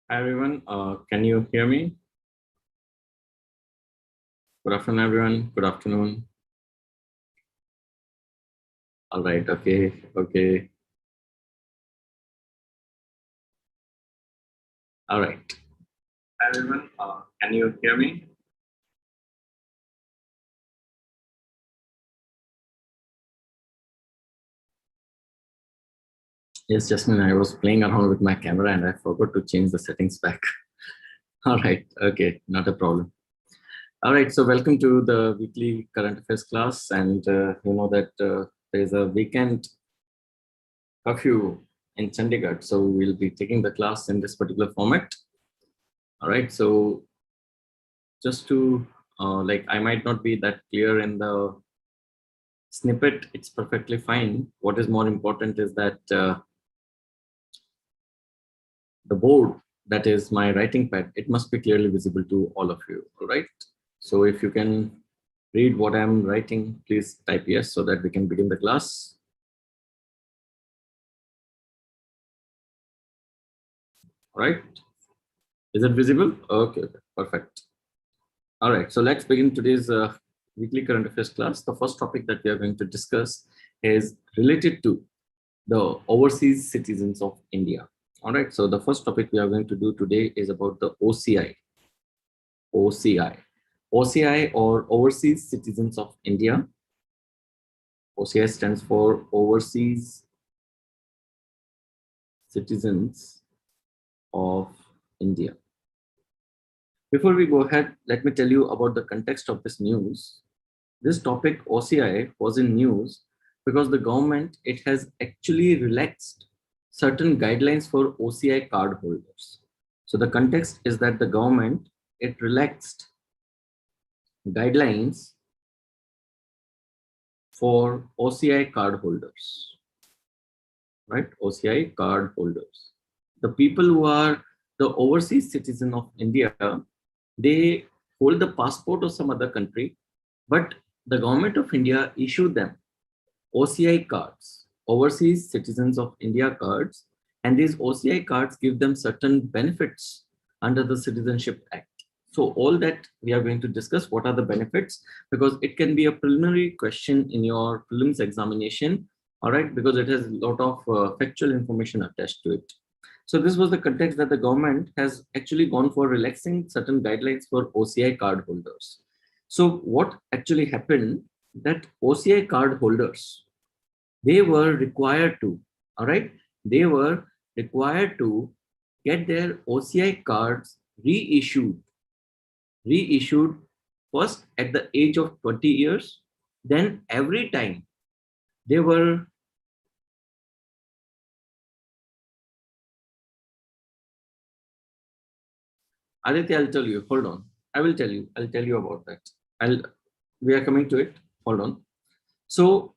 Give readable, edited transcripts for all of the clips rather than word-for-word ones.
Hi everyone, can you hear me? Good afternoon, everyone. Good afternoon. All right, okay. All right. Hi everyone, can you hear me? Yes, Jasmine, I was playing around with my camera and I forgot to change the settings back. All right, okay, not a problem. All right, so welcome to the weekly current affairs class. And you know that there's a weekend curfew in Chandigarh. So we'll be taking the class in this particular format. All right, so just to I might not be that clear in the snippet, it's perfectly fine. What is more important is that the board, that is my writing pad, it must be clearly visible to all of you. All right, so if you can read what I'm writing, please type yes so that we can begin the class. All right, is it visible? Okay, perfect. All right, so let's begin today's weekly current affairs class. The first topic that we are going to discuss is related to the overseas citizens of India. All right, so the first topic we are going to do today is about the OCI. OCI or Overseas Citizens of India. OCI stands for Overseas Citizens of India. Before we go ahead, let me tell you about the context of this news. This topic, OCI, was in news because the government, it has actually relaxed certain guidelines for OCI card holders. So the context is that the government, it relaxed guidelines for OCI card holders, right? OCI card holders. The people who are the overseas citizen of India, they hold the passport of some other country, but the government of India issued them OCI cards, Overseas Citizens of India cards, and these OCI cards give them certain benefits under the Citizenship Act. So all that we are going to discuss, what are the benefits, because it can be a preliminary question in your prelims examination, all right, because it has a lot of factual information attached to it. So this was the context that the government has actually gone for relaxing certain guidelines for OCI card holders. So what actually happened, that OCI card holders, they were required to, all right, they were required to get their OCI cards reissued first at the age of 20 years, then every time they were Aditya, I'll tell you, hold on. I'll tell you about that. I'll We are coming to it. Hold on. So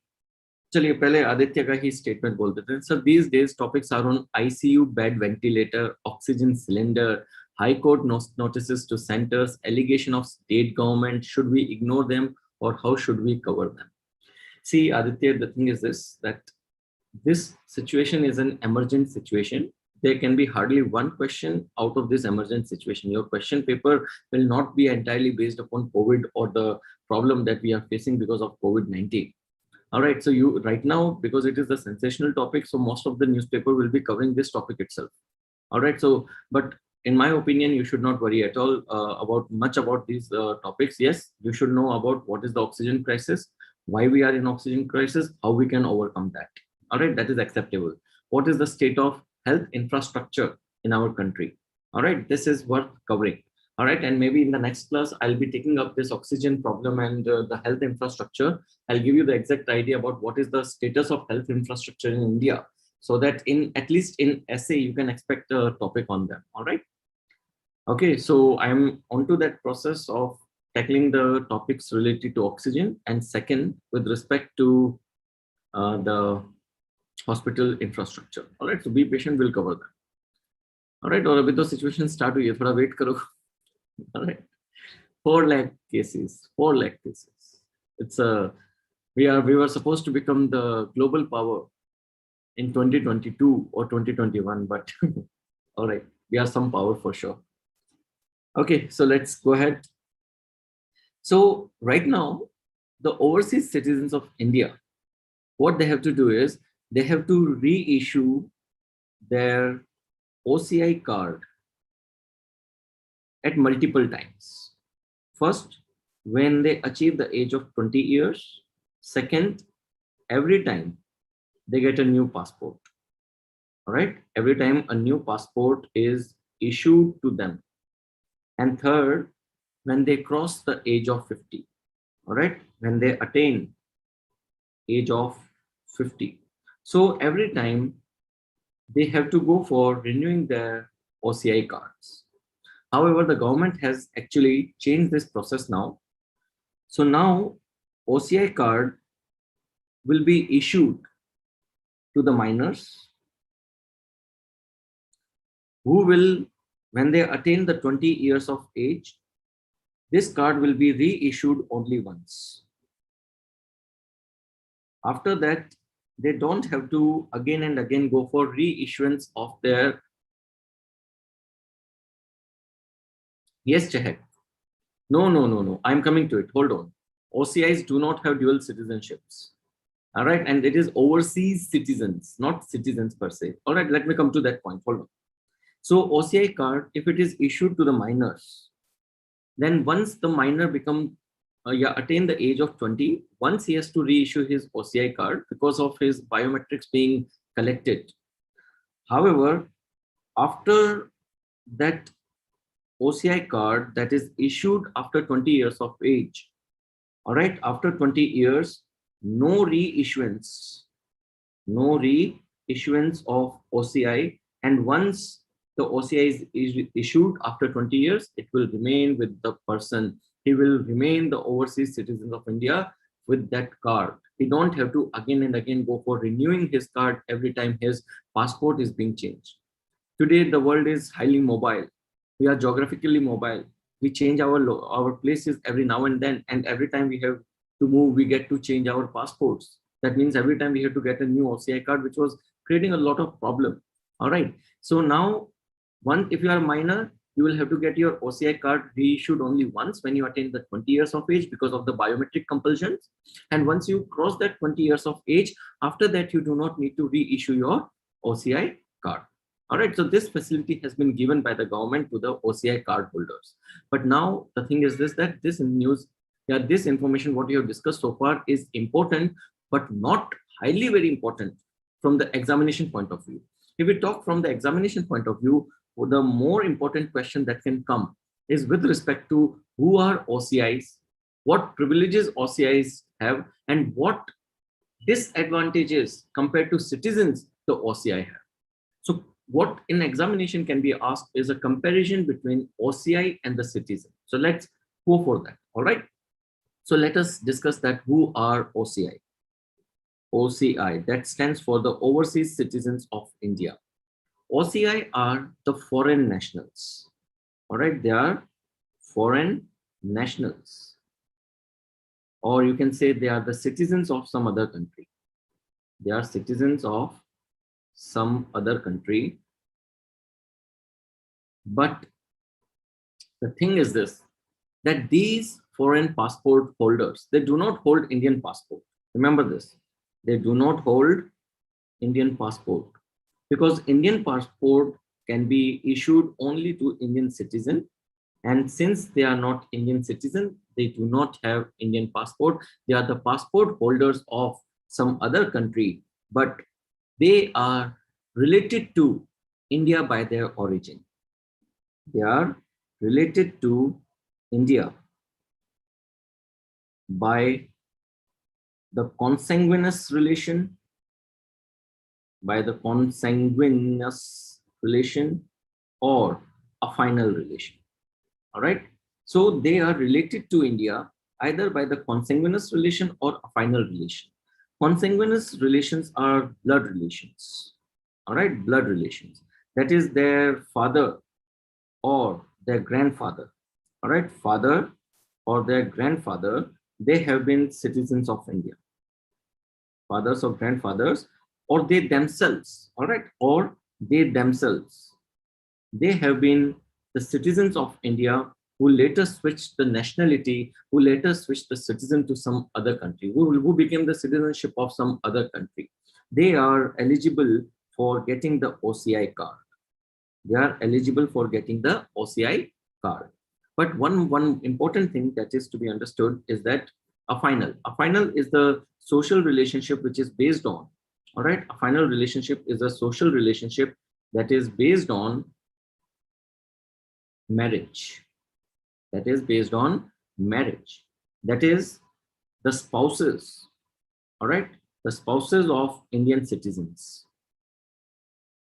चलिए पहले आदित्य का ही statement बोल देते हैं. Sir, these days topics are on ICU bed, ventilator, oxygen cylinder, high court notices to centers, allegation of state government. Should we ignore them or how should we cover them? See, Aditya, the thing is this, that this situation is an emergent situation. There can be hardly one question out of this emergent situation. Your question paper will not be entirely based upon COVID or the problem that we are facing because of COVID-19. All right, so you right now, because it is a sensational topic, so most of the newspaper will be covering this topic itself. All right, so but in my opinion, you should not worry at all about these topics. Yes, you should know about what is the oxygen crisis, why we are in oxygen crisis, how we can overcome that. All right, that is acceptable. What is the state of health infrastructure in our country? All right, this is worth covering. All right, and maybe in the next class, I'll be taking up this oxygen problem and the health infrastructure. I'll give you the exact idea about what is the status of health infrastructure in India, so that in at least in essay you can expect a topic on them. All right, okay, so I'm onto that process of tackling the topics related to oxygen, and second with respect to the hospital infrastructure. All right, so be patient, we'll cover that. All right, और अभी तो situation start हुई है, थोड़ा wait करो. All right, 4 lakh cases, 4 lakh cases. It's a we were supposed to become the global power in 2022 or 2021, but all right, We are some power for sure. Okay, so let's go ahead. So right now, the overseas citizens of India, what they have to do is they have to reissue their OCI card at multiple times. First, when they achieve the age of 20 years. Second, every time they get a new passport. All right, every time a new passport is issued to them. And third, when they cross the age of 50. All right, when they attain age of 50. So every time they have to go for renewing their OCI cards. However, the government has actually changed this process now. So now OCI card will be issued to the minors who will, when they attain the 20 years of age, this card will be reissued only once. After that, they don't have to again and again go for reissuance of their. Yes, Chehek. No. I'm coming to it. Hold on. OCIs do not have dual citizenships. All right. And it is overseas citizens, not citizens per se. All right. Let me come to that point. Hold on. So OCI card, if it is issued to the minors, then once the minor attain the age of 20, once he has to reissue his OCI card because of his biometrics being collected. However, after that OCI card that is issued after 20 years of age, all right, after 20 years, no reissuance of OCI. And once the OCI is issued after 20 years, it will remain with the person. He will remain the overseas citizen of India with that card. He don't have to again and again go for renewing his card every time his passport is being changed. Today, the world is highly mobile. We are geographically mobile. We change our places every now and then, and every time we have to move, we get to change our passports. That means every time we have to get a new OCI card, which was creating a lot of problem. All right. So now, if you are a minor, you will have to get your OCI card reissued only once when you attain the 20 years of age because of the biometric compulsions. And once you cross that 20 years of age, after that, you do not need to reissue your OCI card. All right, so this facility has been given by the government to the OCI card holders. But now the thing is that this information, what we have discussed so far, is important, but not highly very important from the examination point of view. If we talk from the examination point of view, the more important question that can come is with respect to who are OCIs, what privileges OCIs have, and what disadvantages compared to citizens the OCI have. So what in examination can be asked is a comparison between OCI and the citizen. So let's go for that. All right. So let us discuss that. Who are OCI? OCI, that stands for the Overseas Citizens of India. OCI are the foreign nationals. All right. They are foreign nationals. Or you can say they are the citizens of some other country. They are citizens of some other country. But the thing is this, that these foreign passport holders, they do not hold Indian passport. Remember this, they do not hold Indian passport because Indian passport can be issued only to Indian citizen. And since they are not Indian citizen, they do not have Indian passport. They are the passport holders of some other country, but they are related to India by their origin. They are related to India by the consanguineous relation, or a final relation. All right. So they are related to India either by the consanguineous relation or a final relation. Consanguineous relations are blood relations. All right, blood relations. That is their father or their grandfather. All right, father or their grandfather, they have been citizens of India. Fathers or grandfathers, or they themselves. All right, or they themselves they have been the citizens of India who later switched the nationality, who later switched the citizen to some other country, who became the citizenship of some other country. They are eligible for getting the OCI card. They are eligible for getting the OCI card. But one important thing that is to be understood is that a final is the social relationship which is based on, all right, a final relationship is a social relationship that is based on marriage. That is based on marriage. That is the spouses, all right, the spouses of Indian citizens.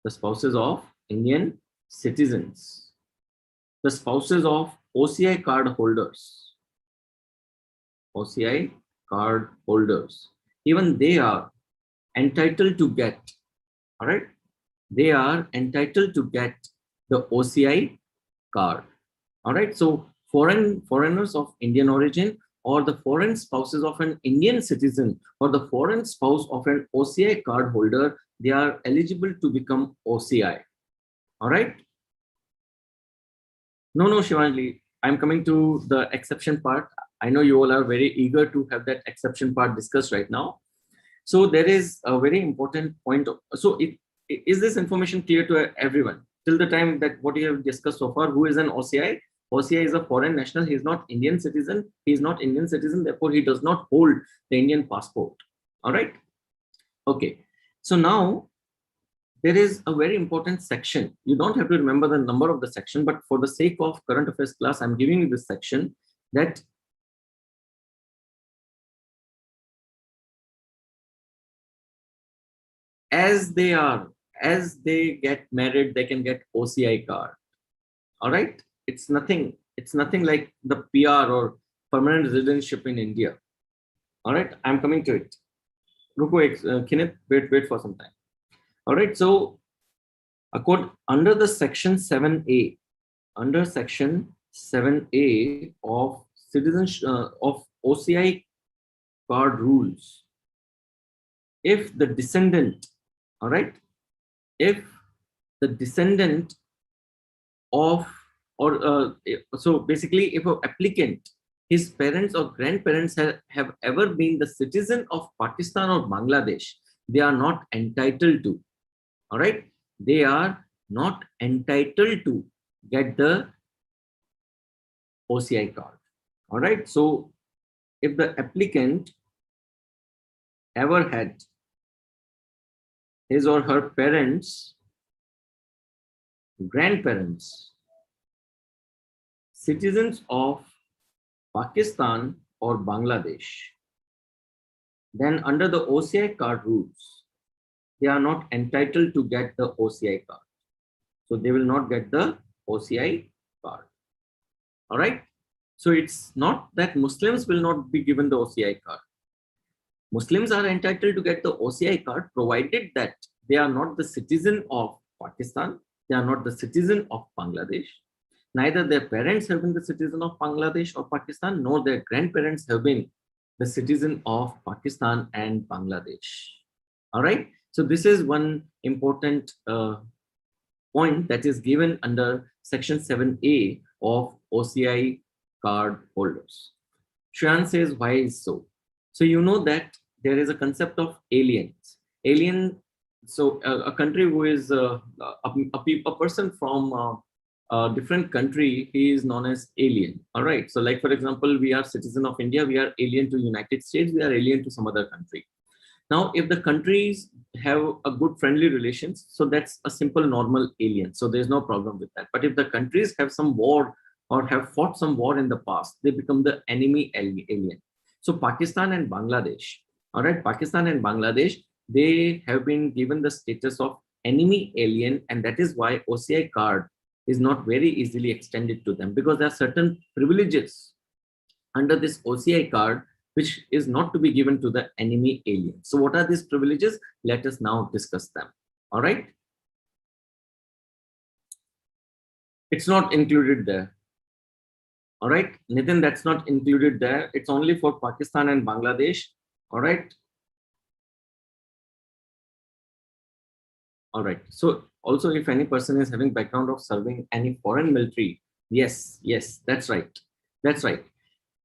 The spouses of Indian citizens. The spouses of OCI card holders. OCI card holders. Even they are entitled to get, all right, they are entitled to get the OCI card. All right, so foreigners of Indian origin, or the foreign spouses of an Indian citizen, or the foreign spouse of an OCI card holder, they are eligible to become OCI. All right. No, Shivanjali, I'm coming to the exception part. I know you all are very eager to have that exception part discussed right now. So there is a very important point. So is this information clear to everyone? Till the time that what you have discussed so far, who is an OCI? OCI is a foreign national. He is not Indian citizen. He is not Indian citizen. Therefore, he does not hold the Indian passport. All right. Okay. So now there is a very important section. You don't have to remember the number of the section, but for the sake of current affairs class, I'm giving you this section that as they get married, they can get OCI card. All right. It's nothing like the PR or permanent residency in India. All right. I'm coming to it. Kenneth, wait for some time. All right. So under the section 7A, under section 7A of citizenship of OCI card rules, if the descendant, all right, if the descendant of, or so basically if an applicant, his parents or grandparents have ever been the citizen of Pakistan or Bangladesh, they are not entitled to, all right, they are not entitled to get the OCI card. All right. So if the applicant ever had his or her parents, grandparents, citizens of Pakistan or Bangladesh, then under the OCI card rules, they are not entitled to get the OCI card. So they will not get the OCI card. All right. So it's not that Muslims will not be given the OCI card. Muslims are entitled to get the OCI card provided that they are not the citizen of Pakistan, they are not the citizen of Bangladesh. Neither their parents have been the citizen of Bangladesh or Pakistan, nor their grandparents have been the citizen of Pakistan and Bangladesh. All right. So this is one important point that is given under section 7A of OCI card holders. Shreyan says, why is so? So you know that there is a concept of aliens. Alien, so a country who is a person from a different country, he is known as alien. All right. So like, for example, we are citizen of India, we are alien to United States, we are alien to some other country. Now, if the countries have a good friendly relations, so that's a simple normal alien. So there's no problem with that. But if the countries have some war or have fought some war in the past, they become the enemy alien. So Pakistan and Bangladesh, all right, Pakistan and Bangladesh, they have been given the status of enemy alien, and that is why OCI card is not very easily extended to them, because there are certain privileges under this OCI card which is not to be given to the enemy alien. So what are these privileges? Let us now discuss them. All right. It's not included there. All right, Nitin, that's not included there. It's only for Pakistan and Bangladesh. All right. All right. So also, if any person is having background of serving any foreign military, yes, yes, that's right. That's right.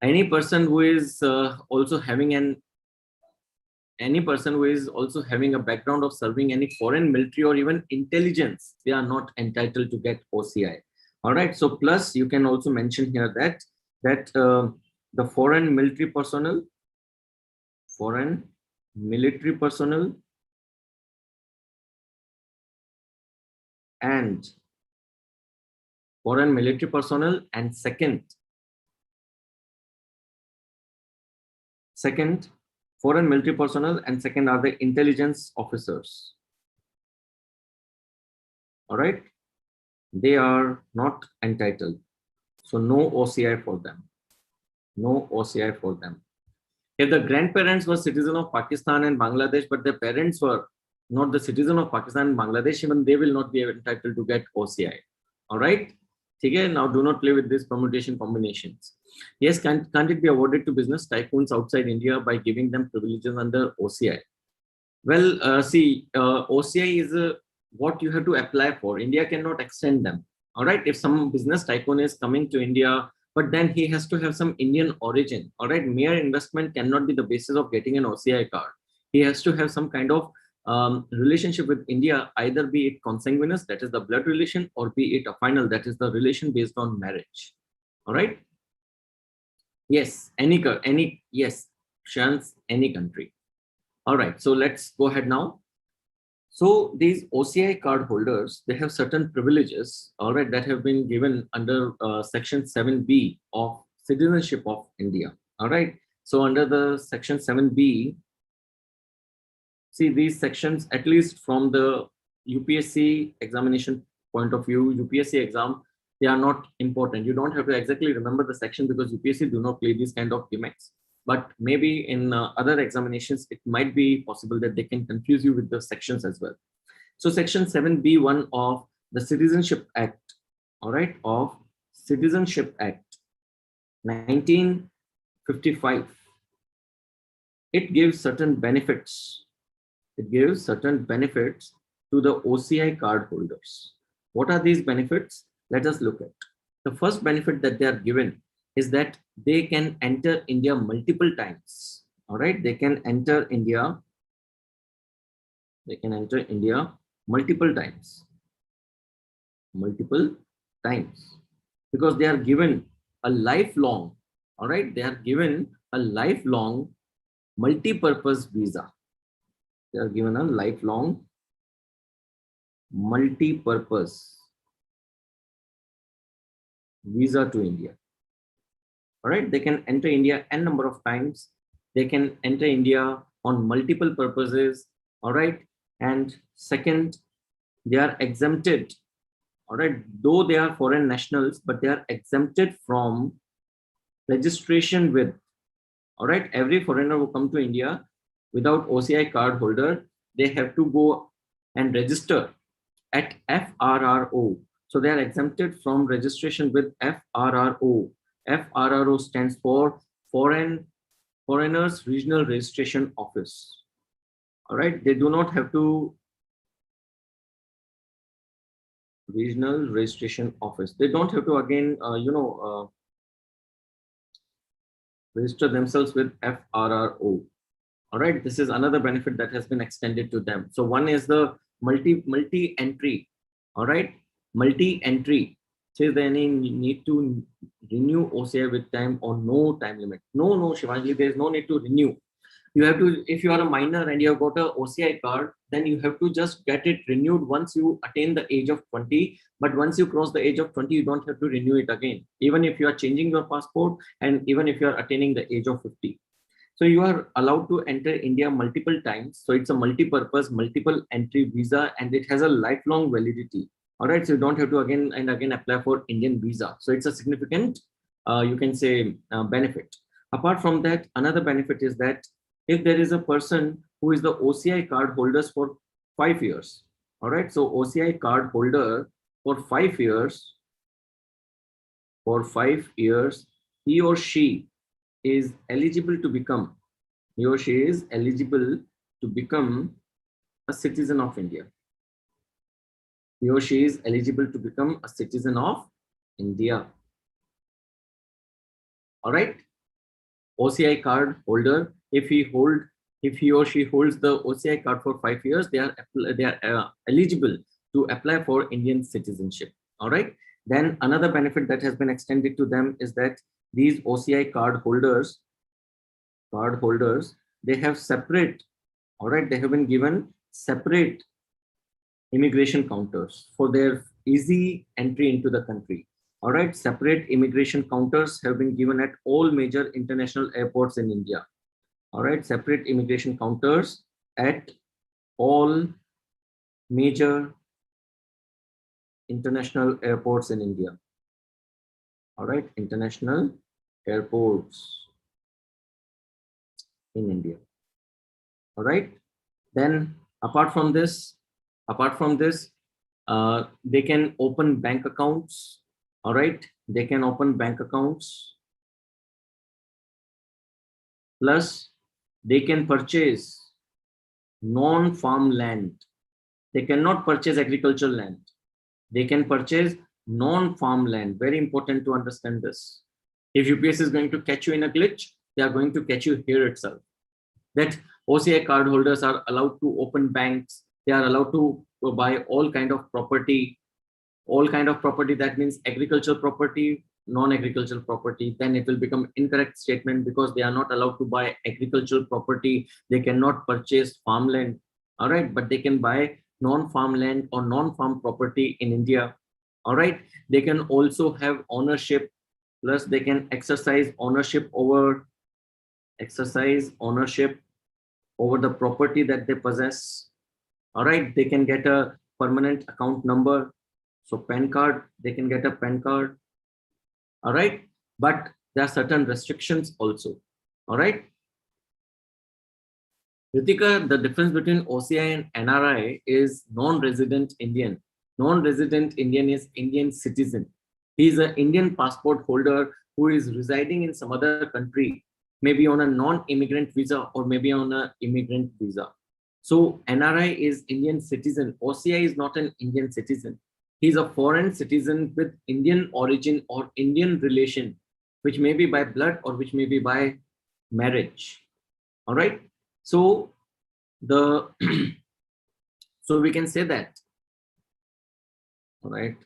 Any person who is also having an any person who is also having a background of serving any foreign military or even intelligence, they are not entitled to get OCI. All right. So plus, you can also mention here that the foreign military personnel, and second foreign military personnel, and second are the intelligence officers. All right, they are not entitled, so no OCI for them. No OCI for them. If the grandparents were citizen of Pakistan and Bangladesh, but their parents were not the citizen of Pakistan and Bangladesh, even they will not be entitled to get OCI. All right. Okay, now do not play with these permutation combinations. Yes, can't it be awarded to business tycoons outside India by giving them privileges under OCI? Well, see, OCI is what you have to apply for. India cannot extend them. All right. If some business tycoon is coming to India, but then he has to have some Indian origin. All right. Mere investment cannot be the basis of getting an OCI card. He has to have some kind of relationship with India, either be it consanguineous, that is the blood relation, or be it a final, that is the relation based on marriage. All right. Yes. Yes. Chance any country. All right. So let's go ahead now. So these OCI card holders, they have certain privileges, all right, that have been given under Section 7B of Citizenship of India. All right. So under the Section 7B, see these sections, at least from the UPSC examination point of view, UPSC exam, they are not important. You don't have to exactly remember the section because UPSC do not play these kind of gimmicks. But maybe in other examinations, it might be possible that they can confuse you with the sections as well. So Section 7B1 of the Citizenship Act, all right, of Citizenship Act 1955, it gives certain benefits. It gives certain benefits to the OCI card holders. What are these benefits? Let us look at. The first benefit that they are given is that they can enter India multiple times. All right, they can enter India. They can enter India multiple times. Multiple times, because they are given a lifelong. All right, they are given a lifelong multi-purpose visa. They are given a lifelong multi-purpose visa to India. All right, they can enter India n number of times. They can enter India on multiple purposes. All right, and second, they are exempted. All right, though they are foreign nationals, but they are exempted from registration with. All right, every foreigner who come to India without OCI card holder, they have to go and register at FRRO. So they are exempted from registration with FRRO. FRRO stands for Foreigners Regional Registration Office. All right, they do not have to Regional Registration Office. They don't have to again, register themselves with FRRO. All right, this is another benefit that has been extended to them. So one is the multi entry. All right, multi entry says there any need to renew OCI with time or no time limit. No, Shivanjali, there is no need to renew. You have to, if you are a minor and you have got a OCI card, then you have to just get it renewed once you attain the age of 20. But once you cross the age of 20, you don't have to renew it again, even if you are changing your passport and even if you are attaining the age of 50. So you are allowed to enter India multiple times. So it's a multi-purpose, multiple entry visa, and it has a lifelong validity. All right, so you don't have to again and again apply for Indian visa. So it's a significant, you can say, benefit. Apart from that, another benefit is that if there is a person who is the OCI card holders for 5 years, all right, so OCI card holder for 5 years, he or she is eligible to become, a citizen of India. he or she is eligible to become a citizen of India. All right. OCI card holder, if he or she holds the OCI card for 5 years, they are eligible to apply for Indian citizenship. All right. Then another benefit that has been extended to them is that these OCI card holders, they have separate, all right, they have been given separate immigration counters for their easy entry into the country. All right, separate immigration counters have been given at all major international airports in India. All right, separate immigration counters at all major international airports in India. All right, international airports in India. All right, then apart from this, they can open bank accounts. All right, they can open bank accounts. Plus, they can purchase non-farm land. They cannot purchase agricultural land. They can purchase non-farm land. Very important to understand this. If UPSC is going to catch you in a glitch, they are going to catch you here itself. That OCI card holders are allowed to open banks. They are allowed to buy all kind of property. All kind of property, that means agricultural property, non-agricultural property. Then it will become incorrect statement because they are not allowed to buy agricultural property. They cannot purchase farmland. All right, but they can buy non-farmland or non-farm property in India. All right, they can also have ownership. Plus, they can exercise ownership over the property that they possess. All right, they can get a permanent account number. So PAN card, they can get a PAN card. All right, but there are certain restrictions also. All right. Ritika, the difference between OCI and NRI is non-resident Indian. Non-resident Indian is Indian citizen. He is an Indian passport holder who is residing in some other country, maybe on a non-immigrant visa or maybe on an immigrant visa. So NRI is Indian citizen. OCI is not an Indian citizen. He's a foreign citizen with Indian origin or Indian relation, which may be by blood or which may be by marriage. All right. So so we can say that. All right.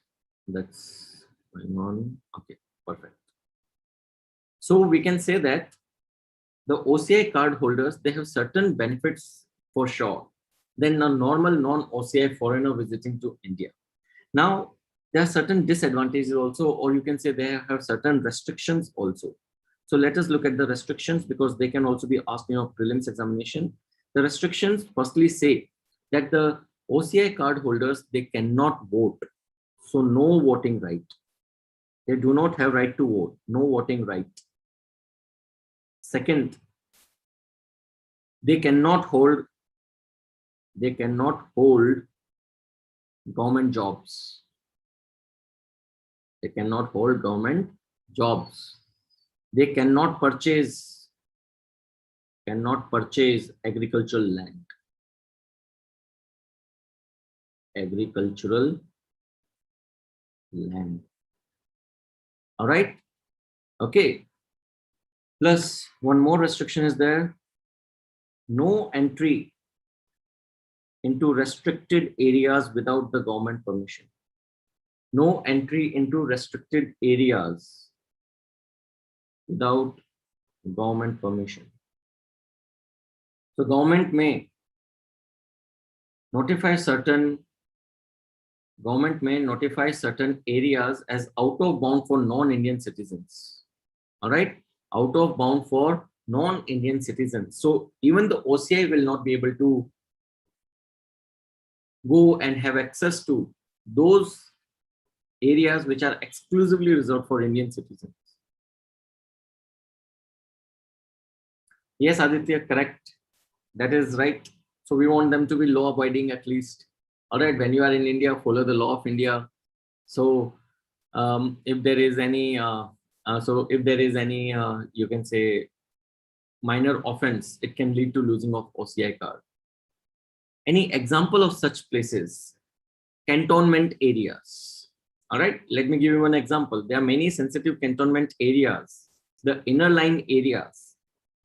That's going on. Okay, perfect. So we can say that the OCI card holders, they have certain benefits for sure than a normal non-OCI foreigner visiting to India. Now, there are certain disadvantages also, or you can say they have certain restrictions also. So let us look at the restrictions because they can also be asked in your prelims examination. The restrictions firstly say that the OCI card holders, they cannot vote. So no voting right. They do not have right to vote, no voting right. Second, they cannot hold government jobs. They cannot hold government jobs. They cannot purchase agricultural land. All right. Okay. Plus one more restriction is there. No entry into restricted areas without the government permission. No entry into restricted areas without government permission. So government may notify certain areas as out of bound for non-Indian citizens. All right, out of bound for non-Indian citizens. So even the OCI will not be able to go and have access to those areas which are exclusively reserved for Indian citizens. Yes, Aditya, correct. That is right. So we want them to be law abiding at least. All right, when you are in India, follow the law of India. So if there is any, you can say minor offense, it can lead to losing of OCI card. Any example of such places? cantonment areas. All right, let me give you one example. There are many sensitive cantonment areas, the inner line areas.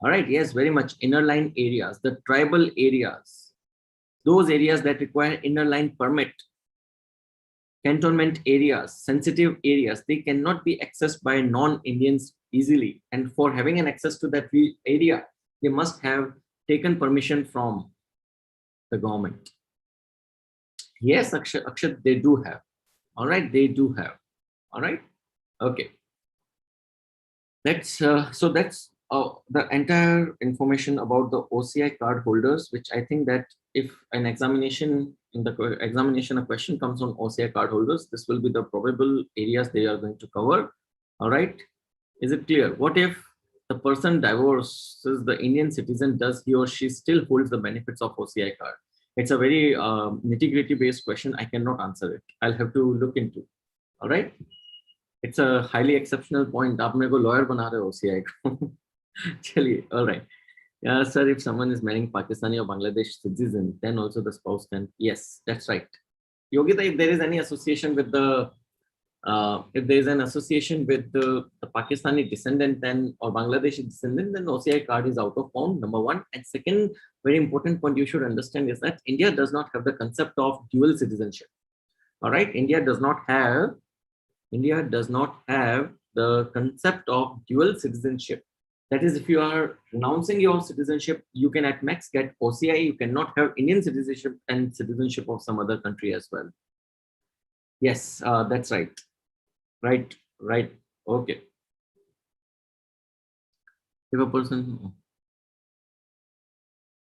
All right, yes, very much inner line areas, the tribal areas, those areas that require inner line permit, cantonment areas, sensitive areas, they cannot be accessed by non-Indians easily. And for having an access to that area, they must have taken permission from the government. Yes, Akshat, they do have. All right, they do have. All right, okay. That's so that's the entire information about the OCI card holders, which I think that if an examination in the examination a question comes on OCI card holders, this will be the probable areas they are going to cover. All right, is it clear? What if the person divorces the Indian citizen? Does he or she still holds the benefits of OCI card? It's a very nitty-gritty based question. I cannot answer it. I'll have to look into. All right. It's a highly exceptional point. आप मेरे को lawyer बना रहे हो OCI को. चलिए, all right. Yeah, sir, if someone is marrying Pakistani or Bangladesh citizen, then also the spouse can. Yes, that's right. Yogita, if there is any association with the, if there is an association with the Pakistani descendant then or Bangladeshi descendant, then OCI card is out of bound. Number one, and second, very important point you should understand is that India does not have the concept of dual citizenship. All right, India does not have the concept of dual citizenship. That is, if you are renouncing your citizenship, you can at max get OCI. You cannot have Indian citizenship and citizenship of some other country as well. Yes, that's right. Right. Okay. If a person,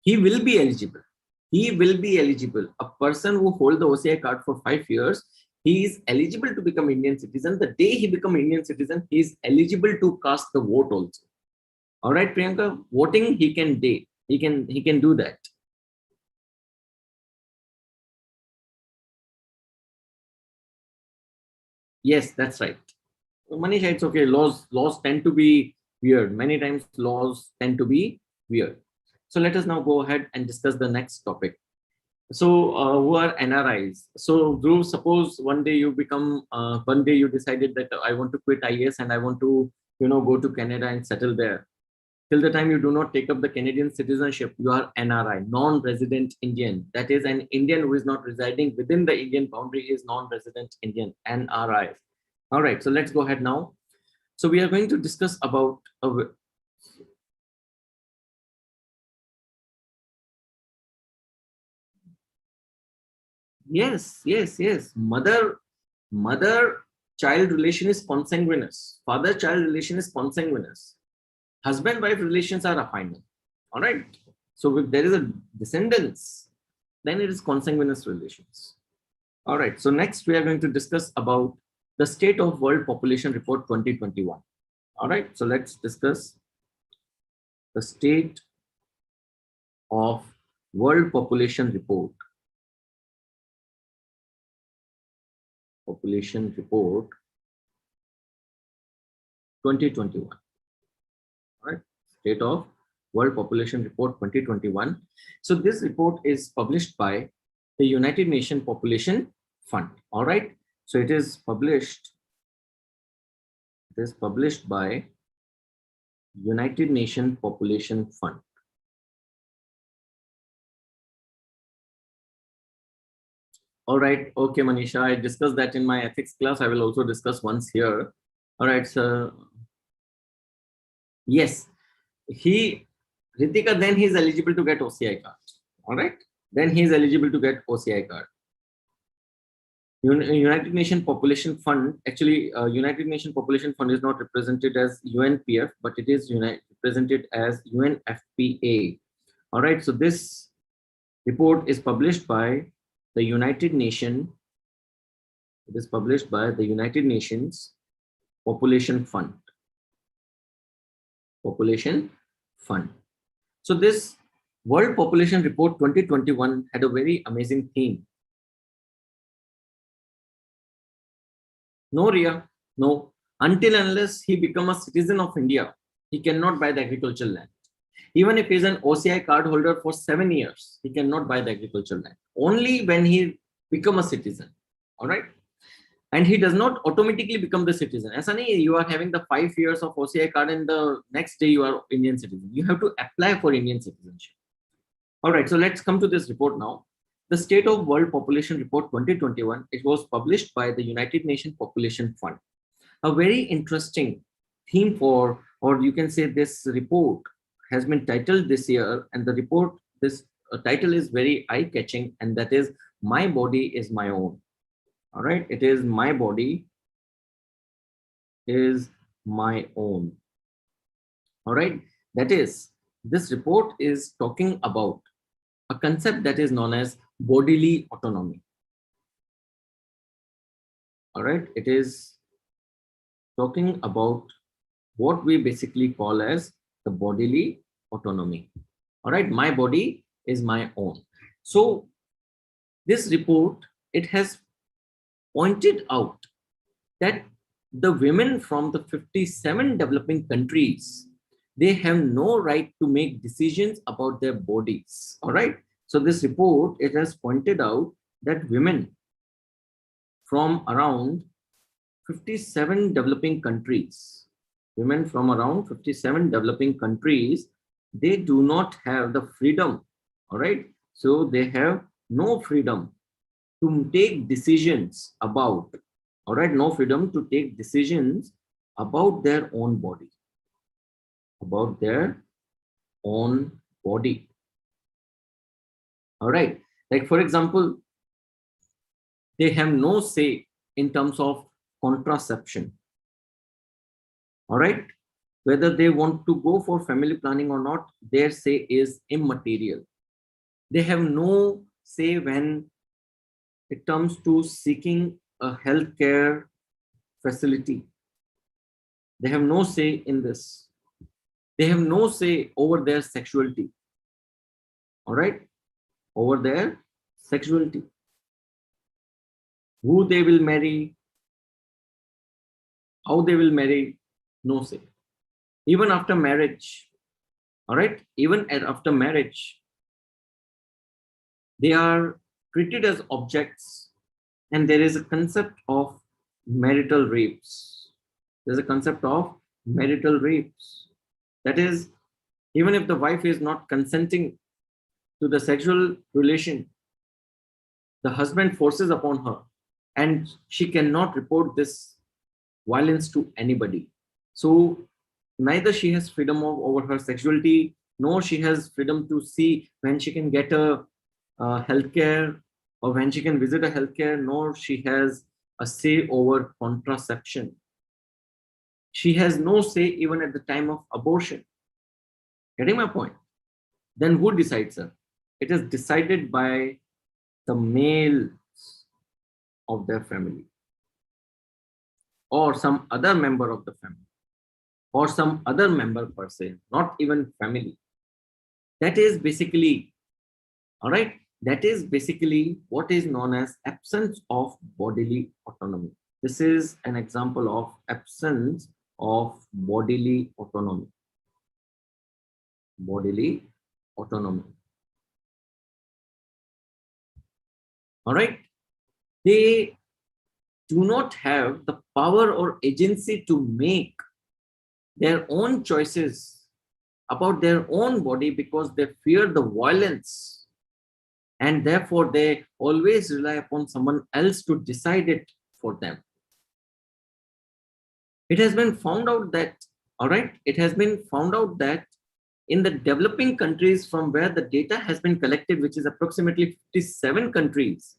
he will be eligible. A person who holds the OCI card for 5 years, he is eligible to become Indian citizen. The day he becomes Indian citizen, he is eligible to cast the vote also. All right, Priyanka, voting he can do that. Yes, that's right. Manisha, it's okay. Laws tend to be weird. Many times laws tend to be weird. So let us now go ahead and discuss the next topic. So who are NRIs? So Dhruv, suppose one day you decided that I want to quit IAS and I want to, go to Canada and settle there. Till the time you do not take up the Canadian citizenship, you are NRI, non-resident Indian. That is, an Indian who is not residing within the Indian boundary is non-resident Indian, NRI. All right, so let's go ahead now. So we are going to discuss about yes. Mother-child relation is consanguineous. Father-child relation is consanguineous. Husband-wife relations are affinal. All right. So if there is a descendants, then it is consanguineous relations. All right. So next we are going to discuss about the State of World Population Report 2021. All right. So let's discuss the State of World Population Report. Population Report 2021. All right, State of World Population Report 2021. So this report is published by the United Nations Population Fund. All right, so it is published by United Nations Population Fund. All right. Okay, Manisha, I discussed that in my ethics class. I will also discuss once here. All right, sir. Yes, Ritika, then he is eligible to get OCI card. All right, then he is eligible to get OCI card. United Nations Population Fund, actually, United Nations Population Fund is not represented as UNPF, but it is represented as UNFPA. All right, so this report is published by the United Nations. It is published by the United Nations Population Fund. Population Fund. So this World Population Report 2021 had a very amazing theme. No, Ria, no. Until unless he becomes a citizen of India, he cannot buy the agricultural land. Even if he is an OCI card holder for 7 years, he cannot buy the agricultural land. Only when he becomes a citizen. All right. And he does not automatically become the citizen. Aisa nahi, you are having the 5 years of OCI card and the next day you are Indian citizen. You have to apply for Indian citizenship. All right, so let's come to this report now. The State of World Population Report 2021, it was published by the United Nations Population Fund. A very interesting theme for, or you can say this report has been titled this year, and the report, this title is very eye-catching, and that is My Body is My Own. All right, it is My Body is My Own. All right, that is, this report is talking about a concept that is known as bodily autonomy. All right, it is talking about what we basically call as the bodily autonomy. All right, my body is my own. So this report, it has pointed out that the women from the 57 developing countries, they have no right to make decisions about their bodies. All right. So this report, it has pointed out that women from around 57 developing countries, women from around 57 developing countries, they do not have the freedom. All right. So they have no freedom to take decisions about, all right, no freedom to take decisions about their own body, about their own body. All right, like for example, they have no say in terms of contraception. All right, whether they want to go for family planning or not, their say is immaterial. They have no say when it comes to seeking a healthcare facility. They have no say in this. They have no say over their sexuality. All right, over their sexuality. Who they will marry, how they will marry, no say. Even after marriage, all right, even after marriage, they are treated as objects, and there is a concept of marital rapes. There's a concept of marital rapes. That is, even if the wife is not consenting to the sexual relation, the husband forces upon her, and she cannot report this violence to anybody. So neither she has freedom over her sexuality, nor she has freedom to see when she can get a healthcare or when she can visit a healthcare, nor she has a say over contraception. She has no say even at the time of abortion. Getting my point? Then who decides her? It is decided by the males of their family, or some other member of the family, or some other member per se, not even family. That is basically, all right, that is basically what is known as absence of bodily autonomy. This is an example of absence of bodily autonomy. Bodily autonomy. All right. They do not have the power or agency to make their own choices about their own body because they fear the violence, and therefore they always rely upon someone else to decide it for them. It has been found out that, all right, it has been found out that in the developing countries from where the data has been collected, which is approximately 57 countries,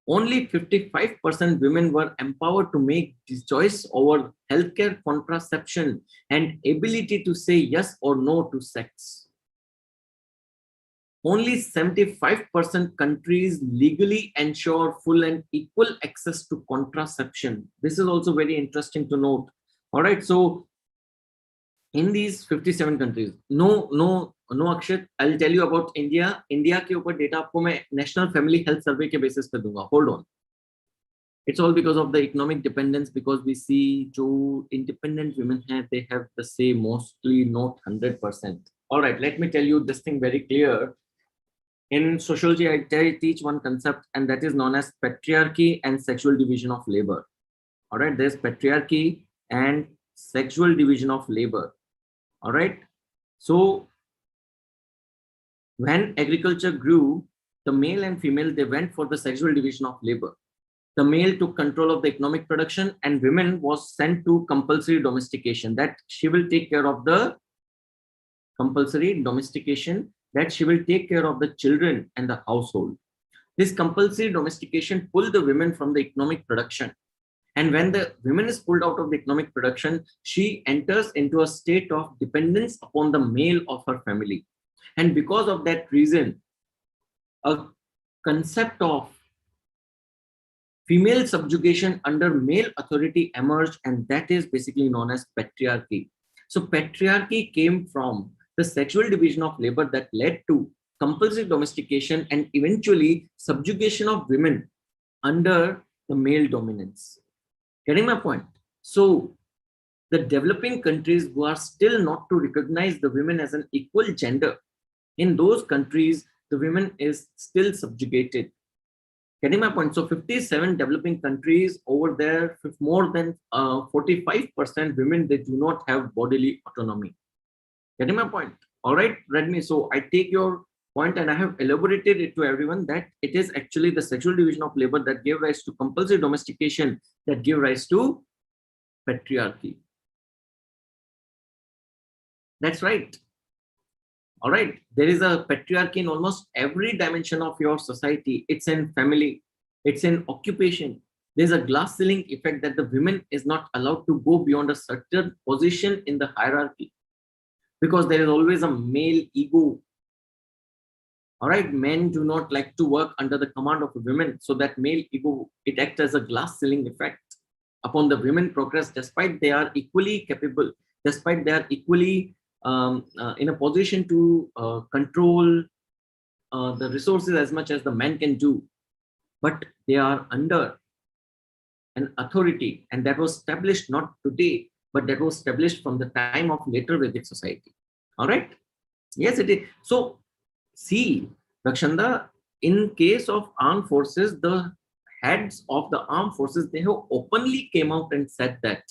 only 55% women were empowered to make this choice over healthcare, contraception, and ability to say yes or no to sex. Only 75% countries legally ensure full and equal access to contraception. This is also very interesting to note. All right, so in these 57 countries, no Akshat, I'll tell you about India. India के ऊपर data आपको मैं National Family Health Survey के basis पे दूंगा. Hold on. It's all because of the economic dependence, because we see जो independent women हैं, they have the say mostly, not 100%. All right, let me tell you this thing very clear. In sociology, I teach one concept, and that is known as patriarchy and sexual division of labor. All right, there's patriarchy and sexual division of labor. All right, so when agriculture grew, the male and female, they went for the sexual division of labor. The male took control of the economic production, and women was sent to compulsory domestication, that she will take care of the compulsory domestication, that she will take care of the children and the household. This compulsory domestication pulled the women from the economic production. And when the woman is pulled out of the economic production, she enters into a state of dependence upon the male of her family. And because of that reason, a concept of female subjugation under male authority emerged, and that is basically known as patriarchy. So patriarchy came from the sexual division of labor that led to compulsory domestication and eventually subjugation of women under the male dominance. Getting my point? So the developing countries who are still not to recognize the women as an equal gender, in those countries, the women is still subjugated. Getting my point? So 57 developing countries over there, more than 45% women, they do not have bodily autonomy. Getting my point? All right, Redmi. So I take your point and I have elaborated it to everyone that it is actually the sexual division of labor that gave rise to compulsory domestication, that gave rise to patriarchy. That's right. All right. There is a patriarchy in almost every dimension of your society. It's in family, it's in occupation. There's a glass ceiling effect that the women is not allowed to go beyond a certain position in the hierarchy because there is always a male ego. All right. Men do not like to work under the command of women. So that male ego, it acts as a glass ceiling effect upon the women progress, despite they are equally capable, despite they are equally in a position to control the resources as much as the men can do, but they are under an authority, and that was established not today, but that was established from the time of later Vedic society. All right. Yes, it is. So see, Rakshanda, in case of armed forces, the heads of the armed forces, they have openly came out and said that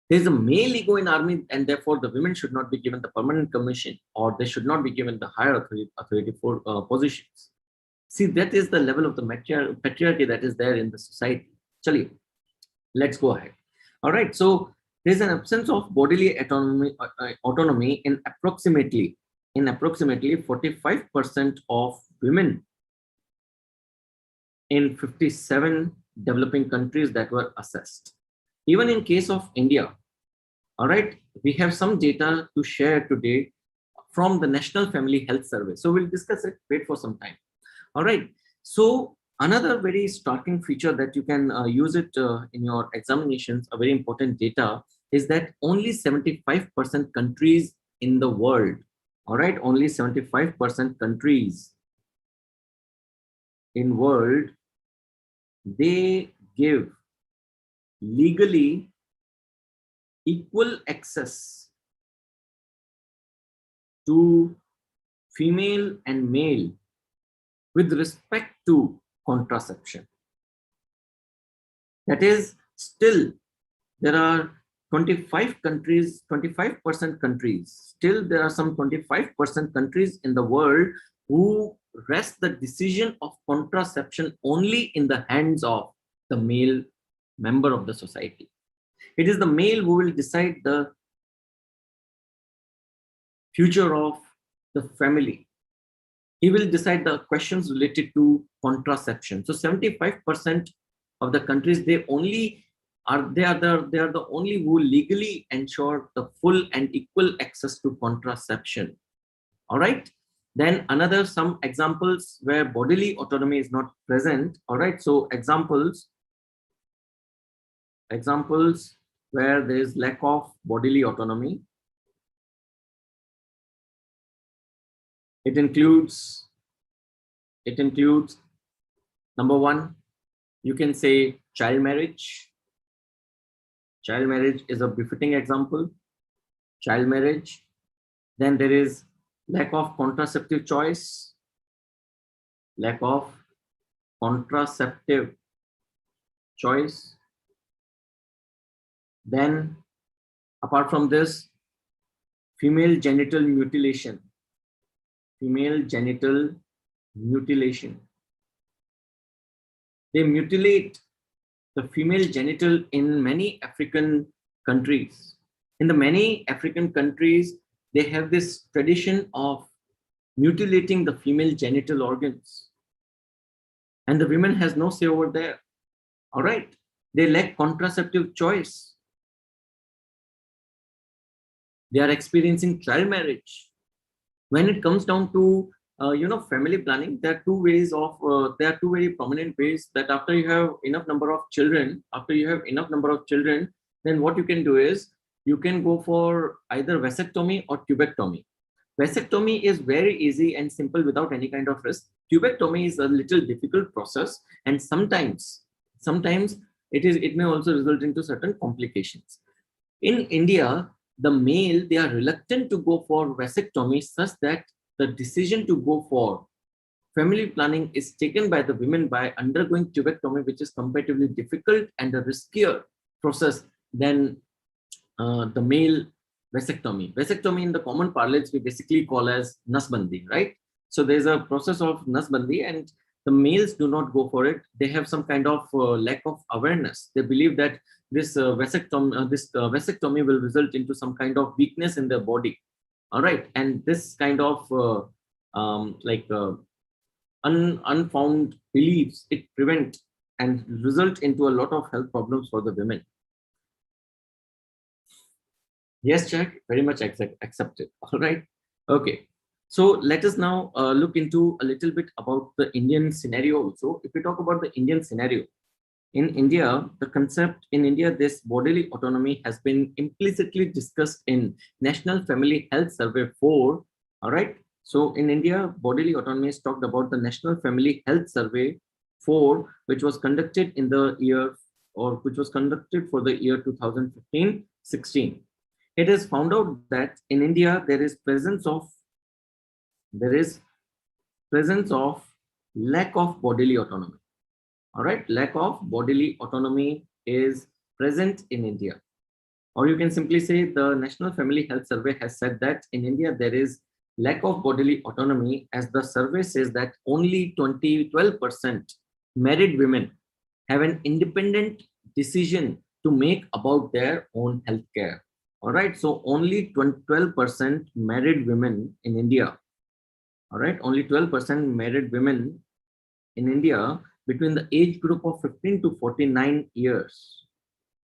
there's a male ego in army, and therefore the women should not be given the permanent commission, or they should not be given the higher authority for positions. See, that is the level of the patriarchy that is there in the society. Chaliye, let's go ahead. All right. So there's an absence of bodily autonomy in approximately 45% of women in 57 developing countries that were assessed. Even in case of India, all right, we have some data to share today from the National Family Health Survey. So we'll discuss it, wait for some time. All right. So another very striking feature that you can use it in your examinations, a very important data, is that only 75% countries in the world, all right, only 75% countries in world, they give legally equal access to female and male with respect to contraception. That is, still there are 25 countries, 25% countries, still there are some 25% countries in the world who rest the decision of contraception only in the hands of the male member of the society. It is the male who will decide the future of the family. He will decide the questions related to contraception. So 75% of the countries, they are the only who legally ensure the full and equal access to contraception. All right. Then some examples where bodily autonomy is not present. All right. So examples where there is lack of bodily autonomy. It includes number one, you can say child marriage. Child marriage is a befitting example. Child marriage. Then there is lack of contraceptive choice. lack of contraceptive choice. Then, apart from this, female genital mutilation. Female genital mutilation. They mutilate the female genital in many African countries. In the many African countries, they have this tradition of mutilating the female genital organs. And the women has no say over there. All right. They lack contraceptive choice. They are experiencing child marriage. When it comes down to family planning, there are two very prominent ways that after you have enough number of children, then what you can do is you can go for either vasectomy or tubectomy. Vasectomy is very easy and simple without any kind of risk. Tubectomy is a little difficult process, and sometimes it may also result into certain complications. In India, the male, they are reluctant to go for vasectomy, such that the decision to go for family planning is taken by the women by undergoing tubectomy, which is comparatively difficult and a riskier process than the male vasectomy. Vasectomy in the common parlance we basically call as nasbandi, right? So there's a process of nasbandi, and the males do not go for it. They have some kind of lack of awareness. They believe that this vasectomy will result into some kind of weakness in their body. All right, and this kind of unfound beliefs, it prevent and result into a lot of health problems for the women. Yes, Jack, very much accepted. All right. Okay. So let us now look into a little bit about the Indian scenario also. If we talk about the Indian scenario, in India, the concept in India, this bodily autonomy has been implicitly discussed in National Family Health Survey 4. All right. So in India, bodily autonomy is talked about the National Family Health Survey 4, which was conducted in the year, or which was conducted for the year 2015-16. It is found out that in India there is presence of lack of bodily autonomy. All right, lack of bodily autonomy is present in India, or you can simply say the National Family Health Survey has said that in India there is lack of bodily autonomy, as the survey says that only 12% married women have an independent decision to make about their own health care. All right, so only 12% married women in India. All right, only 12% married women in India between the age group of 15 to 49 years.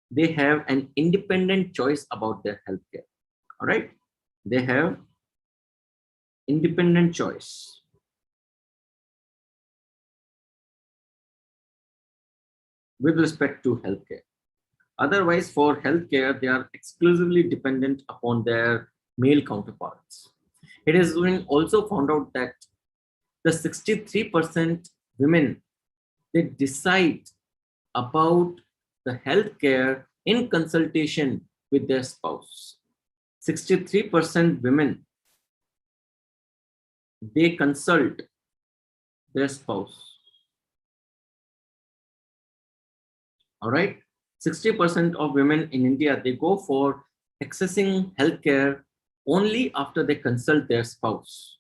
They have an independent choice about their health care. All right, they have independent choice. With respect to healthcare. Otherwise, for healthcare, they are exclusively dependent upon their male counterparts. It has been also found out that the 63% women, they decide about the healthcare in consultation with their spouse. 63% women, they consult their spouse. All right, 60% of women in India, they go for accessing healthcare only after they consult their spouse.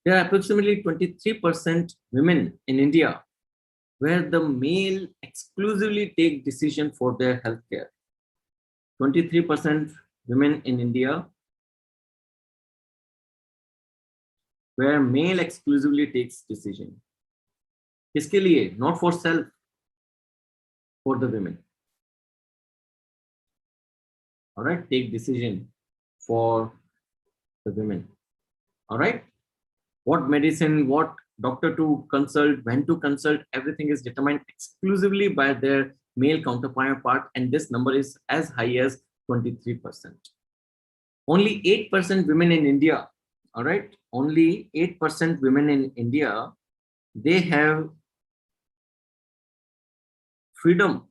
There are approximately 23% women in India where the male exclusively take decision for their healthcare. 23% women in India where male exclusively takes decision. Kiske liye? Not for self, for the women. All right, take decision for the women. All right, what medicine, what doctor to consult, when to consult, everything is determined exclusively by their male counterpart, and this number is as high as 23%. Only 8% women in India, all right, only 8% women in India, they have freedom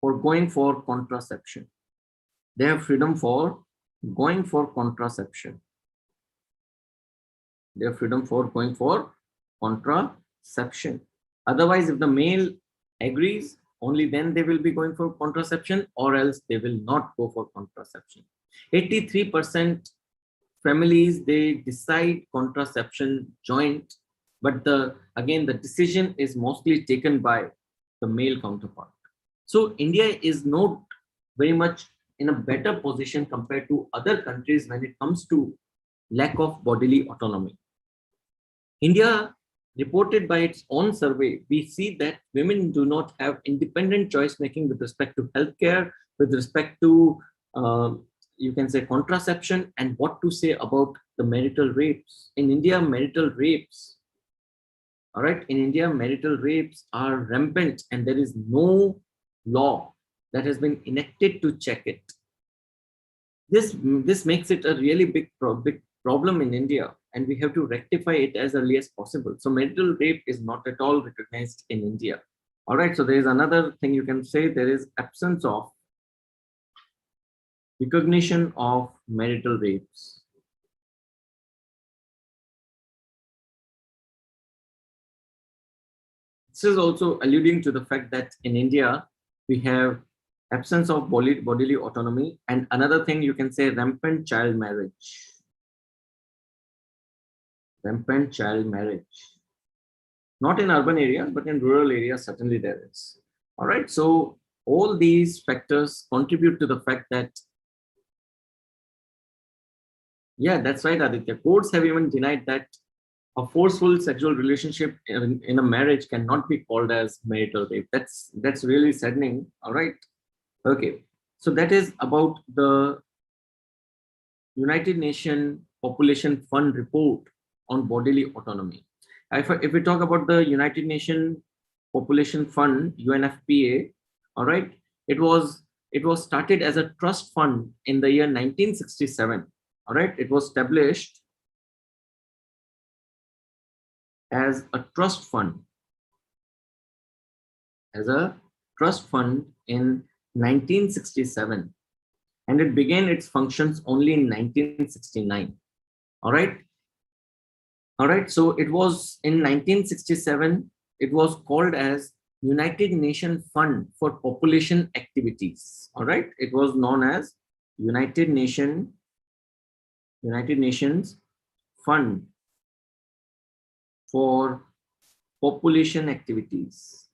for going for contraception. They have freedom for going for contraception. They have freedom for going for contraception. Otherwise, if the male agrees, only then they will be going for contraception, or else they will not go for contraception. 83% families, they decide contraception joint, but again the decision is mostly taken by the male counterpart. So India is not very much in a better position compared to other countries when it comes to lack of bodily autonomy. India, reported by its own survey, we see that women do not have independent choice making with respect to healthcare, with respect to you can say contraception, and what to say about the marital rapes. In India, marital rapes, all right, in India, marital rapes are rampant, and there is no law that has been enacted to check it. This makes it a really big problem in India, and we have to rectify it as early as possible. So marital rape is not at all recognized in India. All right, so there is another thing you can say, there is absence of recognition of marital rapes. This is also alluding to the fact that in India, we have absence of bodily autonomy, and another thing you can say, rampant child marriage. Rampant child marriage. Not in urban areas, but in rural areas, certainly there is. All right, so all these factors contribute to the fact that, yeah, that's right, Aditya. Courts have even denied that a forceful sexual relationship in a marriage cannot be called as marital rape. That's really saddening. All right. Okay. So that is about the United Nations Population Fund report on bodily autonomy. If we talk about the United Nations Population Fund, UNFPA, all right, it was started as a trust fund in the year 1967. All right, it was established as a trust fund, in 1967, and it began its functions only in 1969. All right. So it was in 1967. It was called as United Nations Fund for Population Activities. All right. It was known as United Nations Fund for Population Activities.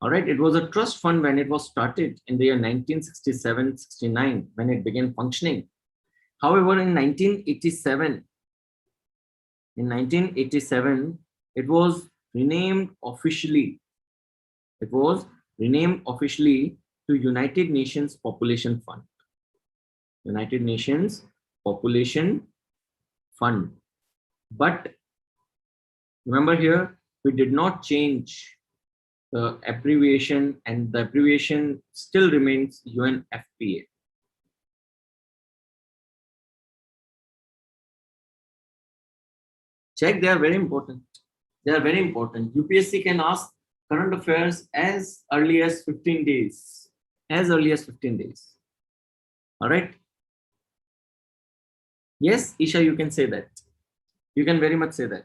All right, it was a trust fund when it was started in the year 1967-69 when it began functioning. However, in 1987, it was renamed officially. It was renamed officially to United Nations Population Fund. United Nations Population Fund. But remember here, we did not change the abbreviation, and the abbreviation still remains UNFPA. Check, they are very important. They are very important. UPSC can ask current affairs as early as 15 days. As early as 15 days. All right. Yes, Isha, you can say that. You can very much say that.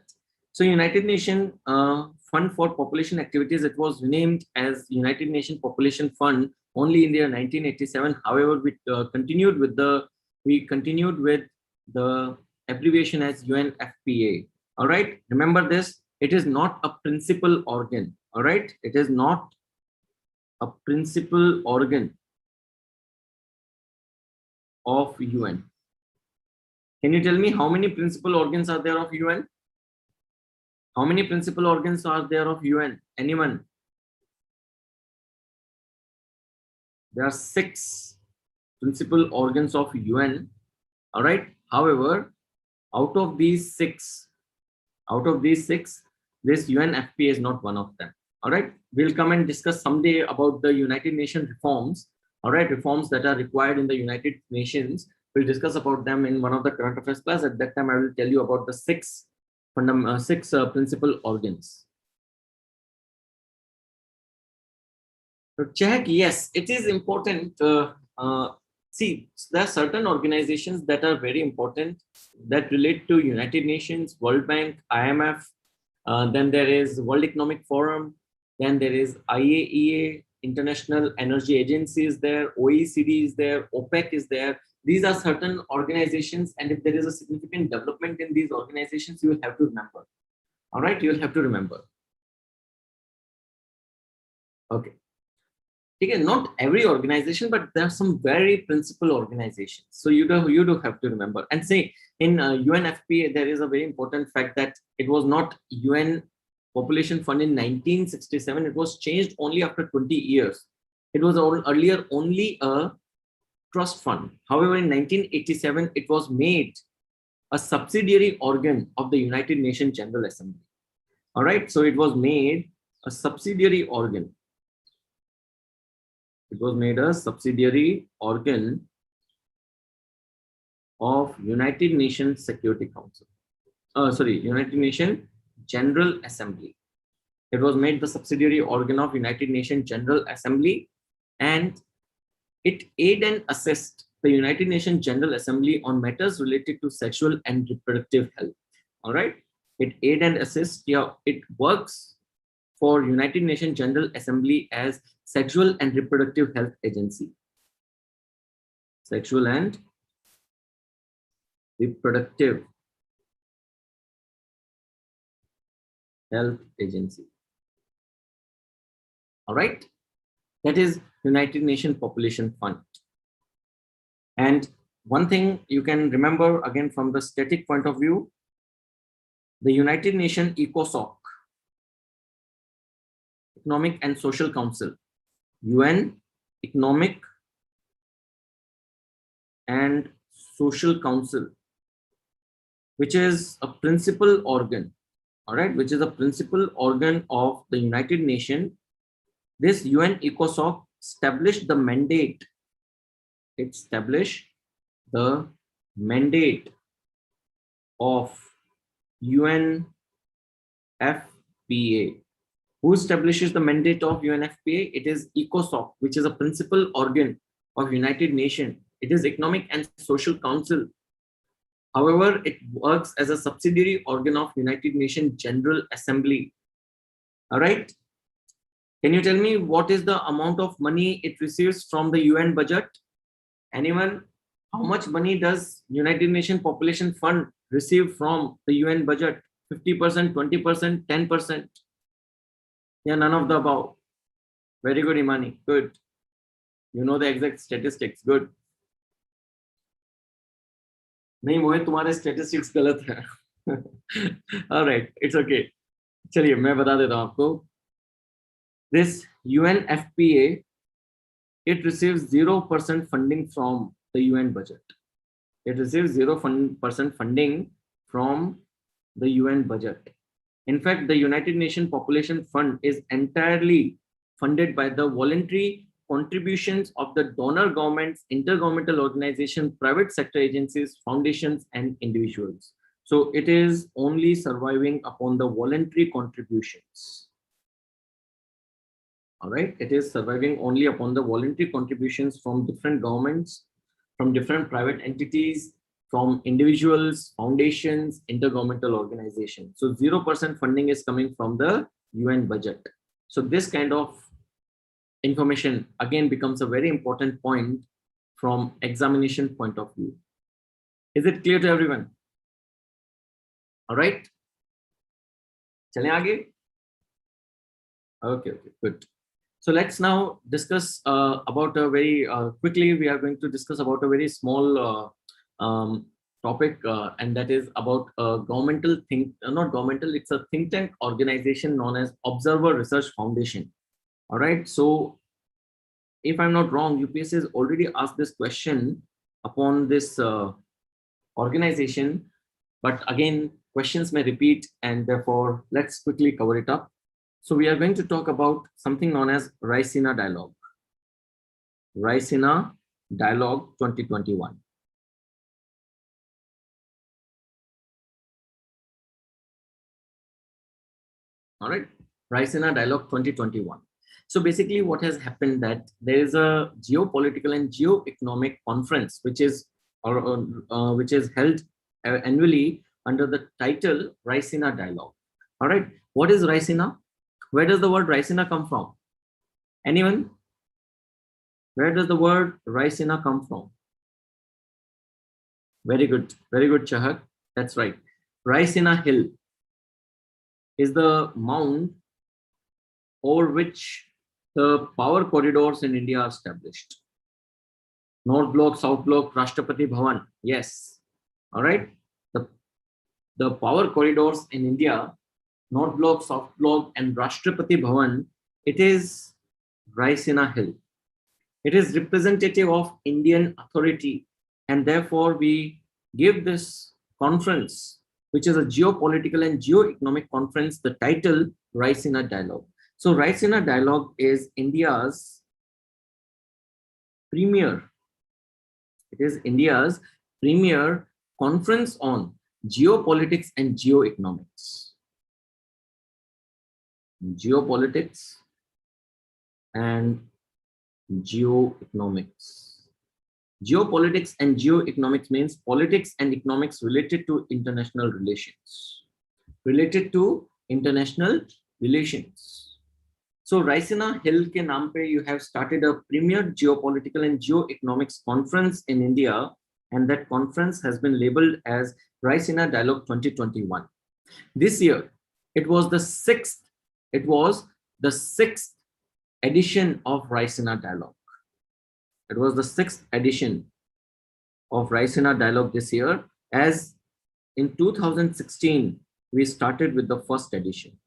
So United Nations Fund for Population Activities, it was renamed as United Nations Population Fund only in the year 1987. However, we continued with the abbreviation as UNFPA. All right. Remember this. It is not a principal organ. All right. It is not a principal organ of UN. Can you tell me how many principal organs are there of UN? How many principal organs are there of UN? Anyone? There are 6 principal organs of UN. All right. However, out of these six, this UNFPA is not one of them. All right. We'll come and discuss someday about the United Nations reforms. All right. Reforms that are required in the United Nations. We'll discuss about them in one of the current affairs class. At that time, I will tell you about the 6 principal organs. So check, yes, it is important. see, there are certain organizations that are very important that relate to United Nations, World Bank, IMF. Then there is World Economic Forum. Then there is IAEA, International Energy Agency is there, OECD is there, OPEC is there. These are certain organizations, and if there is a significant development in these organizations, you will have to remember. All right, you will have to remember. Okay. Again, not every organization, but there are some very principal organizations. So you do have to remember. And say in UNFPA, there is a very important fact that it was not UN Population Fund in 1967. It was changed only after 20 years. It was earlier only a trust fund. However, in 1987, it was made a subsidiary organ of the United Nations General Assembly. All right, so it was made a subsidiary organ. It was made a subsidiary organ of United Nations Security Council. United Nations General Assembly. It was made the subsidiary organ of United Nations General Assembly, and it aid and assist the United Nations General Assembly on matters related to sexual and reproductive health. All right, it aid and assist. Yeah, it works for United Nations General Assembly as Sexual and Reproductive Health Agency. Sexual and Reproductive Health Agency. All right, that is United Nations Population Fund. And one thing you can remember again from the static point of view, the United Nations ECOSOC, Economic and Social Council, UN Economic and Social Council, which is a principal organ, all right, which is a principal organ of the United Nations. This UN ECOSOC established the mandate. It established the mandate of UNFPA. Who establishes the mandate of UNFPA? It is ECOSOC, which is a principal organ of United Nations. It is Economic and Social Council. However, it works as a subsidiary organ of United Nations General Assembly. All right. Can you tell me what is the amount of money it receives from the UN budget? Anyone? How much money does United Nations Population Fund receive from the UN budget? 50%, 20%, 10%? Yeah, none of the above. Very good, Imani. Good. You know the exact statistics. Good. नहीं मोहित, तुम्हारे statistics गलत है. All right, it's okay. चलिए मैं बता देता हूँ आपको. This UNFPA, it receives 0% funding from the UN budget. It receives 0% funding from the UN budget. In fact, the United Nations Population Fund is entirely funded by the voluntary contributions of the donor governments, intergovernmental organizations, private sector agencies, foundations, and individuals. So it is only surviving upon the voluntary contributions. All right, it is surviving only upon the voluntary contributions from different governments, from different private entities, from individuals, foundations, intergovernmental organizations. So 0% funding is coming from the UN budget. So this kind of information again becomes a very important point from examination point of view. Is it clear to everyone? All right. Chale aage? Okay, good. So let's now discuss about a very quickly. We are going to discuss about a very small topic, and that is about a governmental not governmental. It's a think tank organization known as Observer Research Foundation. All right. So if I'm not wrong, UPSC has already asked this question upon this organization, but again, questions may repeat, and therefore let's quickly cover it up. So we are going to talk about something known as Raisina Dialogue. Raisina Dialogue 2021. All right, Raisina Dialogue 2021. So basically what has happened that there is a geopolitical and geo-economic conference which is held annually under the title Raisina Dialogue. All right, what is Raisina? Where does the word Raisina come from? Anyone? Where does the word Raisina come from? Very good, Chahak. That's right. Raisina Hill is the mound over which the power corridors in India are established. North Block, South Block, Rashtrapati Bhavan. Yes. All right. The power corridors in India, North Block, South Block, and Rashtrapati Bhavan, it is Raisina Hill. It is representative of Indian authority, and therefore we give this conference, which is a geopolitical and geo-economic conference, the title Raisina Dialogue. So Raisina Dialogue is India's premier. It is India's premier conference on geopolitics and geoeconomics. Geopolitics and geoeconomics. Geopolitics and geoeconomics means politics and economics related to international relations. Related to international relations. So Raisina Hill ke naam pe you have started a premier geopolitical and geoeconomics conference in India, and that conference has been labeled as Raisina Dialogue 2021. This year, it was the sixth edition of Raisina Dialogue. It was the sixth edition of Raisina Dialogue this year, as in 2016, we started with the first edition.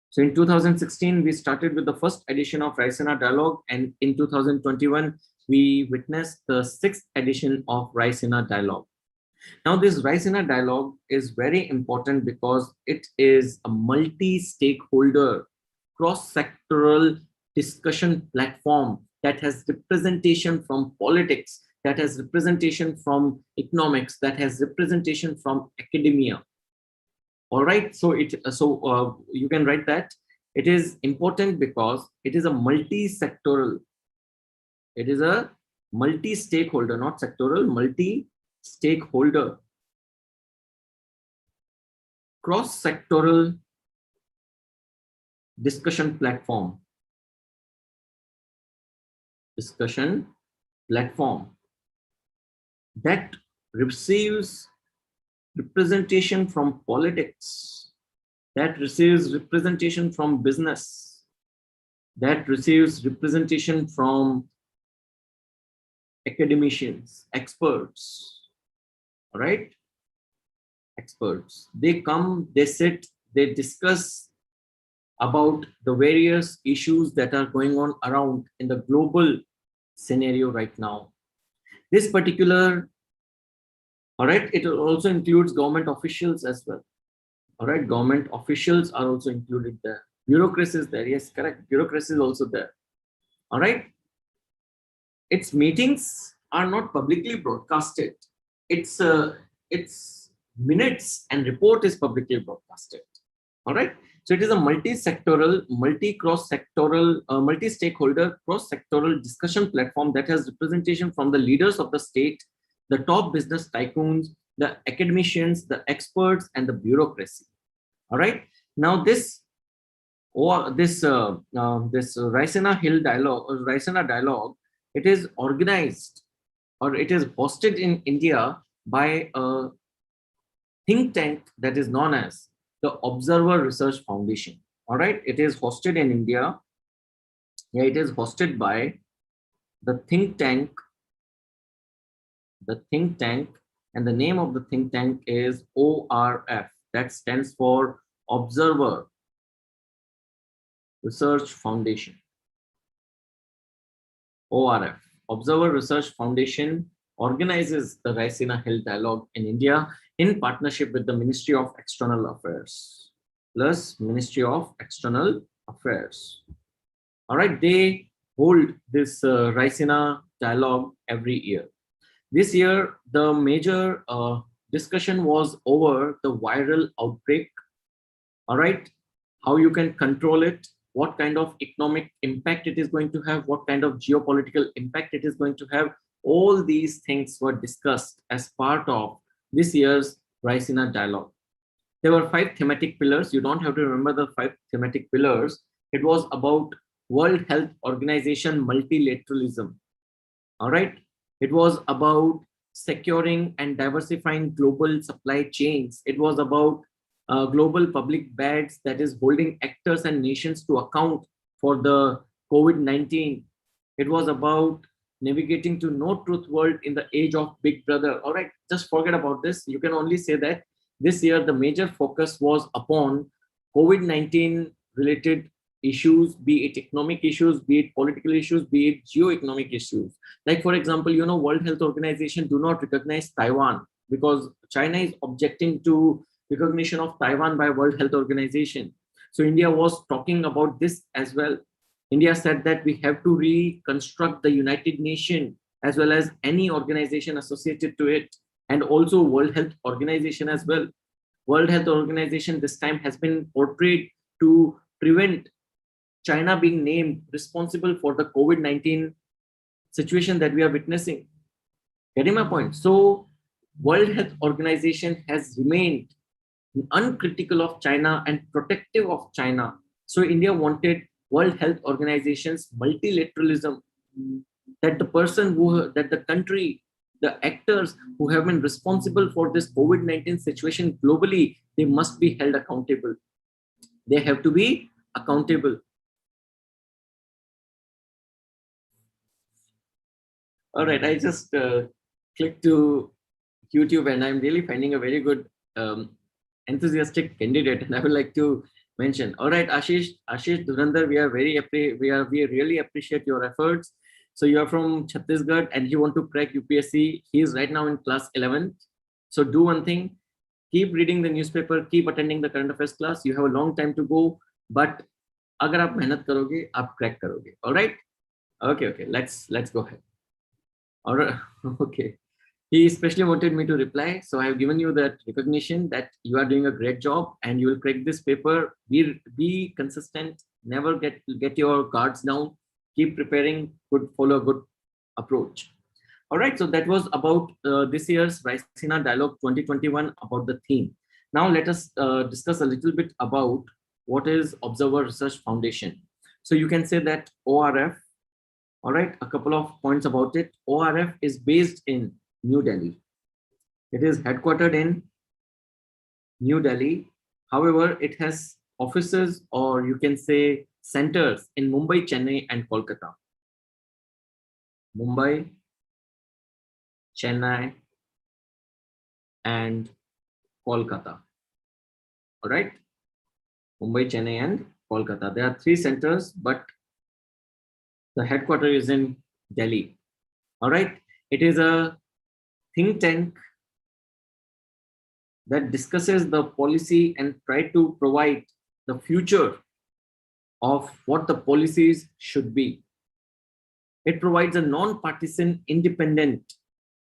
So in 2016, we started with the first edition of Raisina Dialogue, and in 2021, we witnessed the sixth edition of Raisina Dialogue. Now, this Raisina Dialogue is very important because it is a multi-stakeholder, cross-sectoral discussion platform that has representation from politics, that has representation from economics, that has representation from academia. All right, so you can write that it is important because it is a multi-sectoral. It is a multi-stakeholder, not sectoral, multi-stakeholder, cross-sectoral discussion platform. Discussion platform that receives representation from politics, that receives representation from business, that receives representation from academicians, experts. All right, experts. They come, they sit, they discuss about the various issues that are going on around in the global scenario right now. This particular, all right, it also includes government officials as well. All right, government officials are also included there. Bureaucracy is there. Yes, correct. Bureaucracy is also there. All right. Its meetings are not publicly broadcasted. Its minutes and report is publicly broadcasted. All right. So it is a multi-sectoral, multi-cross-sectoral, multi-stakeholder, cross-sectoral discussion platform that has representation from the leaders of the state, the top business tycoons, the academicians, the experts, and the bureaucracy. All right. Now this Raisina Hill Dialogue, or Raisina Dialogue, it is organized or it is hosted in India by a think tank that is known as the Observer Research Foundation. All right, it is hosted in India. Yeah, it is hosted by the think tank. And the name of the think tank is ORF. That stands for Observer Research Foundation. ORF, Observer Research Foundation, organizes the Raisina Hill Dialogue in India in partnership with the Ministry of External Affairs, plus Ministry of External Affairs. All right, they hold this Raisina Dialogue every year. This year, the major discussion was over the viral outbreak. All right, how you can control it, what kind of economic impact it is going to have, what kind of geopolitical impact it is going to have. All these things were discussed as part of this year's Raisina Dialogue. There were 5 thematic pillars. You don't have to remember the 5 thematic pillars. It was about World Health Organization multilateralism. All right. It was about securing and diversifying global supply chains. It was about global public beds, that is holding actors and nations to account for the COVID-19. It was about navigating to no truth world in the age of Big Brother. All right, just forget about this. You can only say that this year the major focus was upon COVID-19 related issues, be it economic issues, be it political issues, be it geo-economic issues. Like, for example, World Health Organization do not recognize Taiwan because China is objecting to recognition of Taiwan by World Health Organization. So India was talking about this as well. India said that we have to reconstruct the United Nations as well as any organization associated to it, and also World Health Organization as well. World Health Organization this time has been portrayed to prevent China being named responsible for the COVID-19 situation that we are witnessing. Getting my point? So World Health Organization has remained uncritical of China and protective of China. So India wanted World Health Organization's multilateralism, that the country, the actors who have been responsible for this COVID-19 situation globally, they must be held accountable. They have to be accountable. All right, I just clicked to YouTube and I'm really finding a very good enthusiastic candidate, and I would like to mention. All right, Ashish Dhurandhar, we really appreciate your efforts. So you are from Chhattisgarh and you want to crack UPSC. He is right now in class 11. So do one thing, keep reading the newspaper, keep attending the current affairs class. You have a long time to go, but agar aap mehnat karoge, aap crack karoge. All right. Okay. Let's go ahead. All right. Okay. He especially wanted me to reply. So I have given you that recognition that you are doing a great job and you will crack this paper. Be consistent. Never get your guards down. Keep preparing. Follow a good approach. All right. So that was about this year's Raisina Dialogue 2021 about the theme. Now let us discuss a little bit about what is Observer Research Foundation. So you can say that ORF. All right. A couple of points about it. ORF is based in New Delhi. It is headquartered in New Delhi. However, it has offices, or you can say centers, in Mumbai, Chennai, and Kolkata. Mumbai, Chennai, and Kolkata. All right. Mumbai, Chennai, and Kolkata. There are 3 centers, but the headquarters is in Delhi. All right. It is a think tank that discusses the policy and try to provide the future of what the policies should be. It provides a non-partisan independent.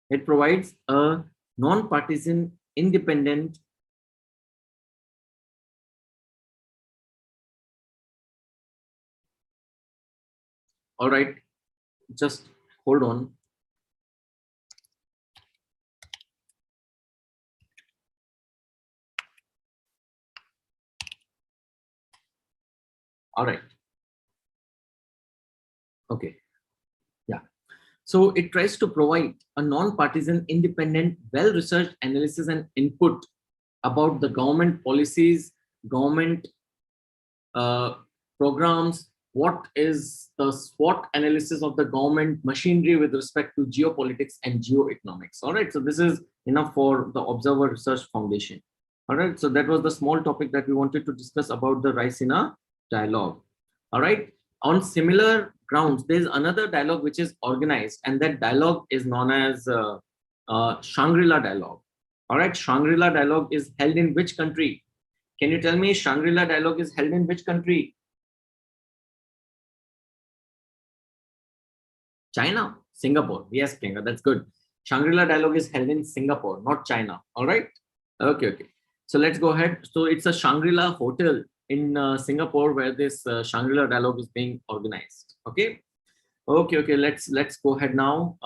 It provides a non-partisan independent all right, just hold on. All right. Okay. Yeah. So it tries to provide a non-partisan, independent, well-researched analysis and input about the government policies, government programs, what is the SWOT analysis of the government machinery with respect to geopolitics and geoeconomics. All right. So this is enough for the Observer Research Foundation. All right. So that was the small topic that we wanted to discuss about the Raisina Dialogue. All right. On similar grounds, there's another dialogue which is organized, and that dialogue is known as Shangri-La Dialogue. All right. Shangri-La Dialogue is held in which country? Can you tell me Shangri-La Dialogue is held in which country? China, Singapore. Yes, Priyanka, that's good. Shangri-La Dialogue is held in Singapore, not China. All right. Okay. So let's go ahead. So it's a Shangri-La hotel in Singapore, where this Shangri-La Dialogue is being organized. Okay. Okay. Let's go ahead now.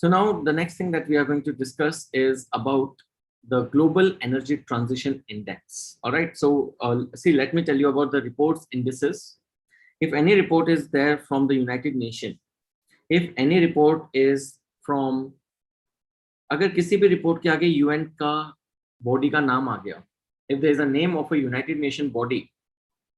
So now the next thing that we are going to discuss is about the Global Energy Transition Index. All right. So see, let me tell you about the reports indices. If any report is there from the United Nations, if any report is from, अगर किसी भी report के आगे UN का body का नाम आ गया, if there is a name of a United Nations body,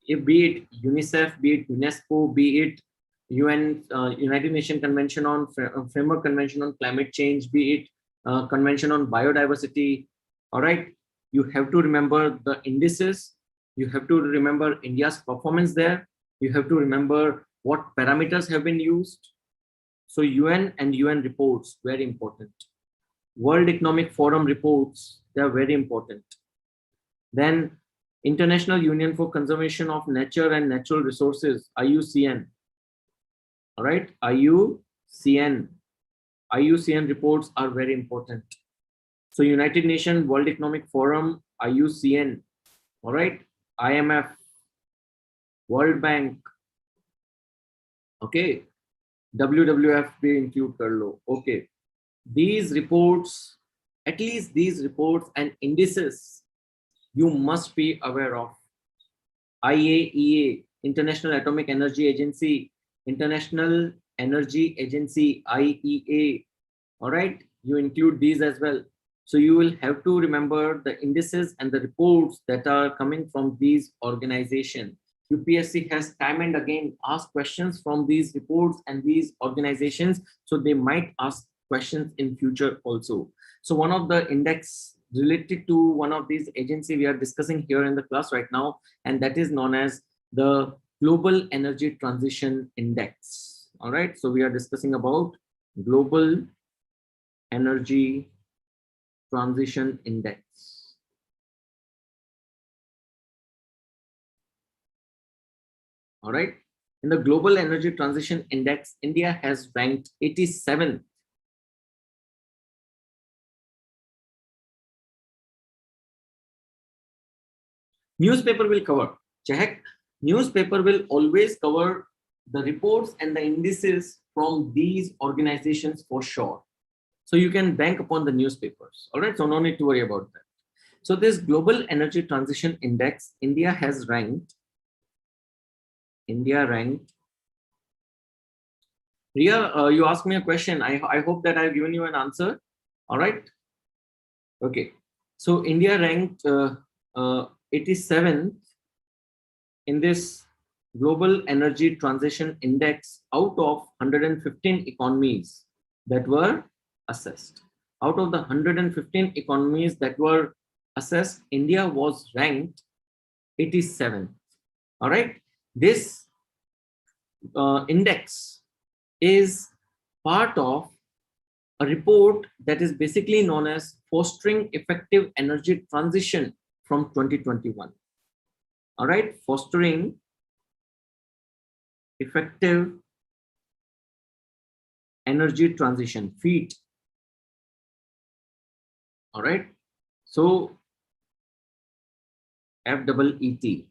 if be it UNICEF, be it UNESCO, be it UN, United Nations Convention on Framework Convention on Climate Change, be it Convention on Biodiversity, all right, you have to remember the indices, you have to remember India's performance there, you have to remember what parameters have been used. So UN and UN reports, very important. World Economic Forum reports, they are very important. Then International Union for Conservation of Nature and Natural Resources, IUCN. All right, IUCN reports are very important. So United Nations, World Economic Forum, IUCN, all right, IMF, World Bank, okay, WWF be include kar lo. Okay, these reports, at least these reports and indices, you must be aware of. IAEA, International Atomic Energy Agency, International Energy Agency, IEA, all right, you include these as well. So you will have to remember the indices and the reports that are coming from these organizations. UPSC has time and again asked questions from these reports and these organizations, so they might ask questions in future also. So one of the index related to one of these agencies we are discussing here in the class right now, and that is known as the Global Energy Transition Index. All right, so we are discussing about Global Energy Transition Index. All right, in the Global Energy Transition Index, India has ranked 87th. Newspaper will cover, check, newspaper will always cover the reports and the indices from these organizations for sure. So you can bank upon the newspapers. All right, so no need to worry about that. So this Global Energy Transition Index, India ranked. Ria, you asked me a question. I hope that I've given you an answer. All right. Okay. So India ranked 87th in this Global Energy Transition Index out of 115 economies that were assessed. Out of the 115 economies that were assessed, India was ranked 87th. All right. This index is part of a report that is basically known as Fostering Effective Energy Transition from 2021. All right, Fostering Effective Energy Transition, FEET. All right, so FEET,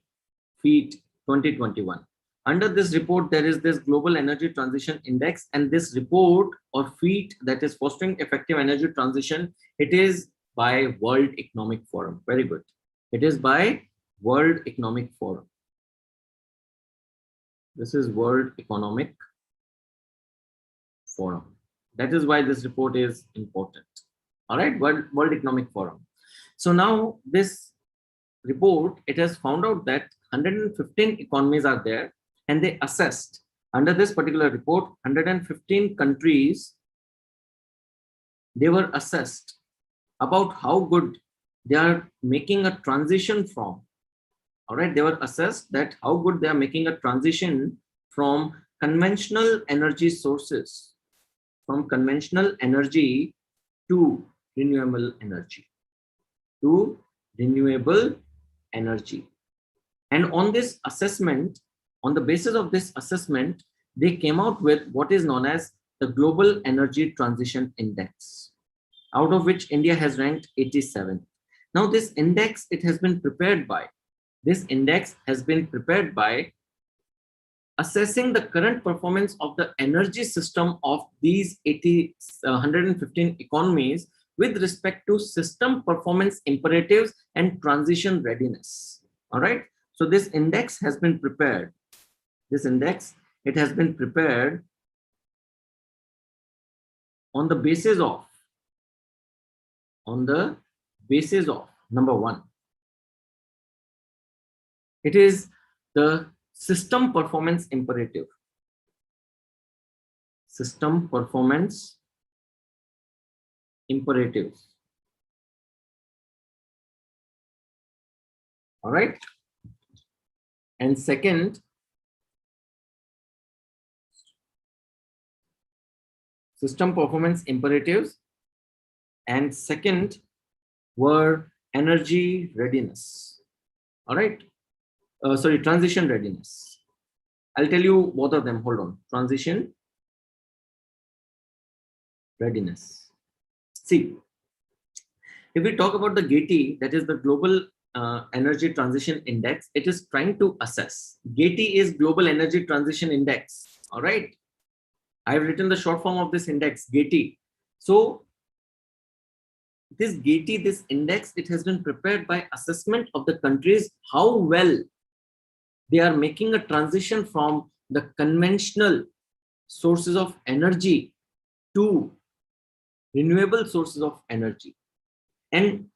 FEET 2021. Under this report, there is this Global Energy Transition Index, and this report or FEET, that is Fostering Effective Energy Transition, it is by World Economic Forum. Very good. It is by World Economic Forum. This is World Economic Forum. That is why this report is important. All right, World Economic Forum. So now this report, it has found out that 115 economies are there, and they assessed under this particular report 115 countries. They were assessed about how good they are making a transition from. All right, they were assessed that how good they are making a transition from conventional energy sources, from conventional energy to renewable energy, And on this assessment, On the basis of this assessment, they came out with what is known as the Global Energy Transition Index, out of which India has ranked 87. Now this index, it has been prepared by, assessing the current performance of the energy system of these 115 economies with respect to system performance imperatives and transition readiness. All right. So this index has been prepared. This index, it has been prepared on the basis of, number one, it is the system performance imperative. System performance imperatives. All right. And second, system performance imperatives, and second were energy readiness. All right. Transition readiness. I'll tell you both of them. Hold on. Transition readiness. See, if we talk about the GATE, that is the Global Energy Transition Index, it is trying to assess. GATE is Global Energy Transition Index. All right. I've written the short form of this index, GATE. So this GATE, this index, it has been prepared by assessment of the countries, how well they are making a transition from the conventional sources of energy to renewable sources of energy. And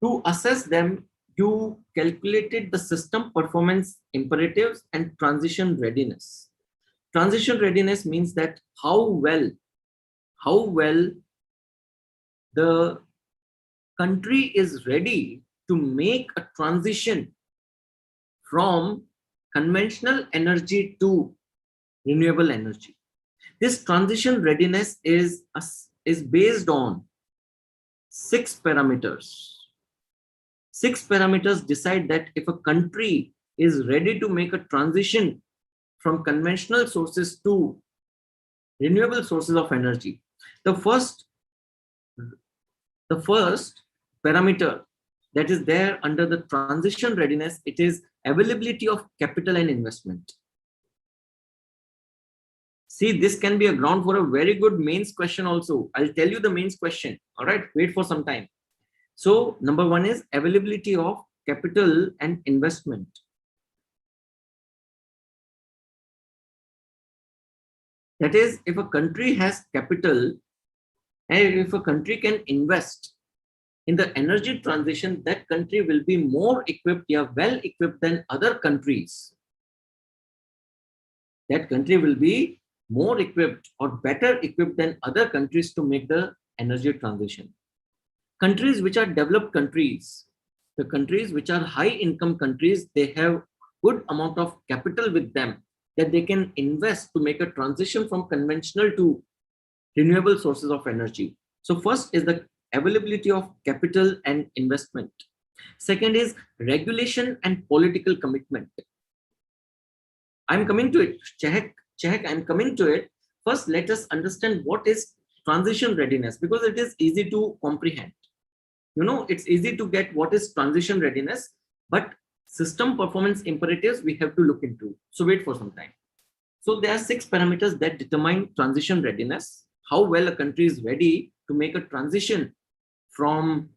to assess them, you calculated the system performance imperatives and transition readiness. Transition readiness means that how well the country is ready to make a transition from conventional energy to renewable energy. This transition readiness is based on 6 parameters. 6 parameters decide that if a country is ready to make a transition from conventional sources to renewable sources of energy. The first parameter that is there under the transition readiness, it is availability of capital and investment. See, this can be a ground for a very good mains question also. I'll tell you the mains question. All right, wait for some time. So number one is availability of capital and investment. That is, if a country has capital and if a country can invest in the energy transition, that country will be more equipped, well equipped than other countries. That country will be more equipped or better equipped than other countries to make the energy transition. Countries which are developed countries, the countries which are high income countries, they have good amount of capital with them that they can invest to make a transition from conventional to renewable sources of energy. So first is the availability of capital and investment. Second is regulation and political commitment. I'm coming to it. Check, I'm coming to it. First, let us understand what is transition readiness, because it is easy to comprehend. You know, it's easy to get what is transition readiness, but system performance imperatives we have to look into. So wait for some time. So there are 6 parameters that determine transition readiness, how well a country is ready to make a transition from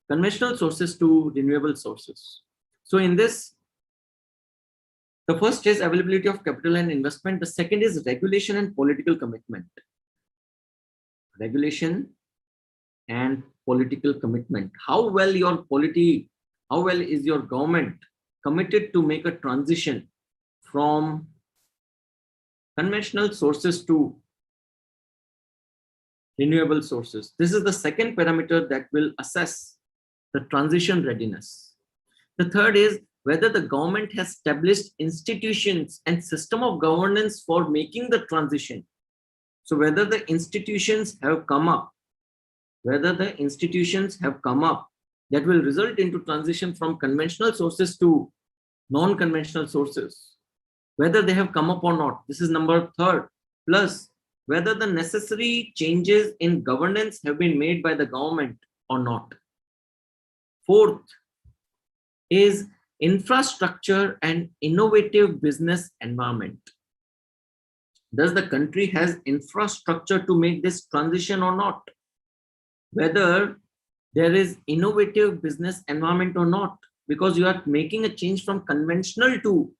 conventional sources to renewable sources. So in this, the first is availability of capital and investment. The second is regulation and political commitment. Regulation and political commitment. How well is your government committed to make a transition from conventional sources to renewable sources? This is the second parameter that will assess the transition readiness. The third is whether the government has established institutions and system of governance for making the transition. So whether the institutions have come up, that will result into transition from conventional sources to non-conventional sources. whether they have come up or not. This is number third. Plus, whether the necessary changes in governance have been made by the government or not. Fourth is infrastructure and innovative business environment. Does the country has infrastructure to make this transition or not? Whether there is innovative business environment or not, because you are making a change from conventional to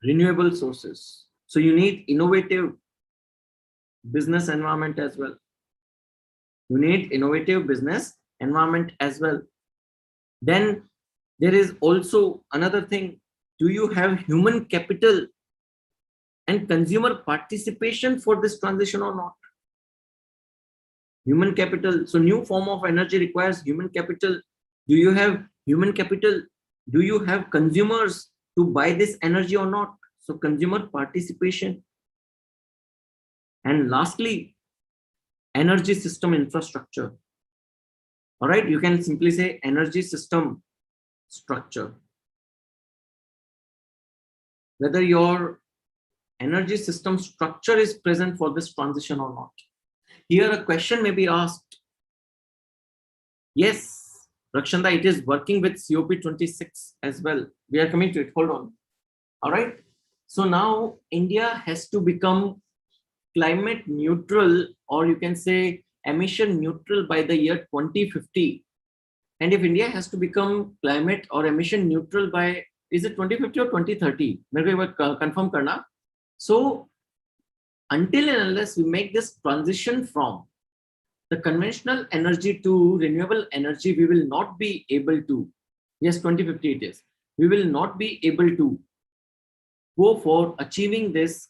renewable sources. So you need innovative business environment as well. Then there is also another thing. Do you have human capital and consumer participation for this transition or not? Human capital. So new form of energy requires human capital. Do you have human capital? Do you have consumers to buy this energy or not? So consumer participation. And lastly, energy system infrastructure. All right, you can simply say energy system structure. Whether your energy system structure is present for this transition or not. Here a question may be asked. Yes, Rakshanda, it is working with COP26 as well. We are coming to it. Hold on. All right. So now India has to become climate neutral, or you can say emission neutral by the year 2050. And if India has to become climate or emission neutral by, is it 2050 or 2030? Confirm karna. So until and unless we make this transition from the conventional energy to renewable energy, we will not be able to, yes, 2050 it is, we will not be able to go for achieving this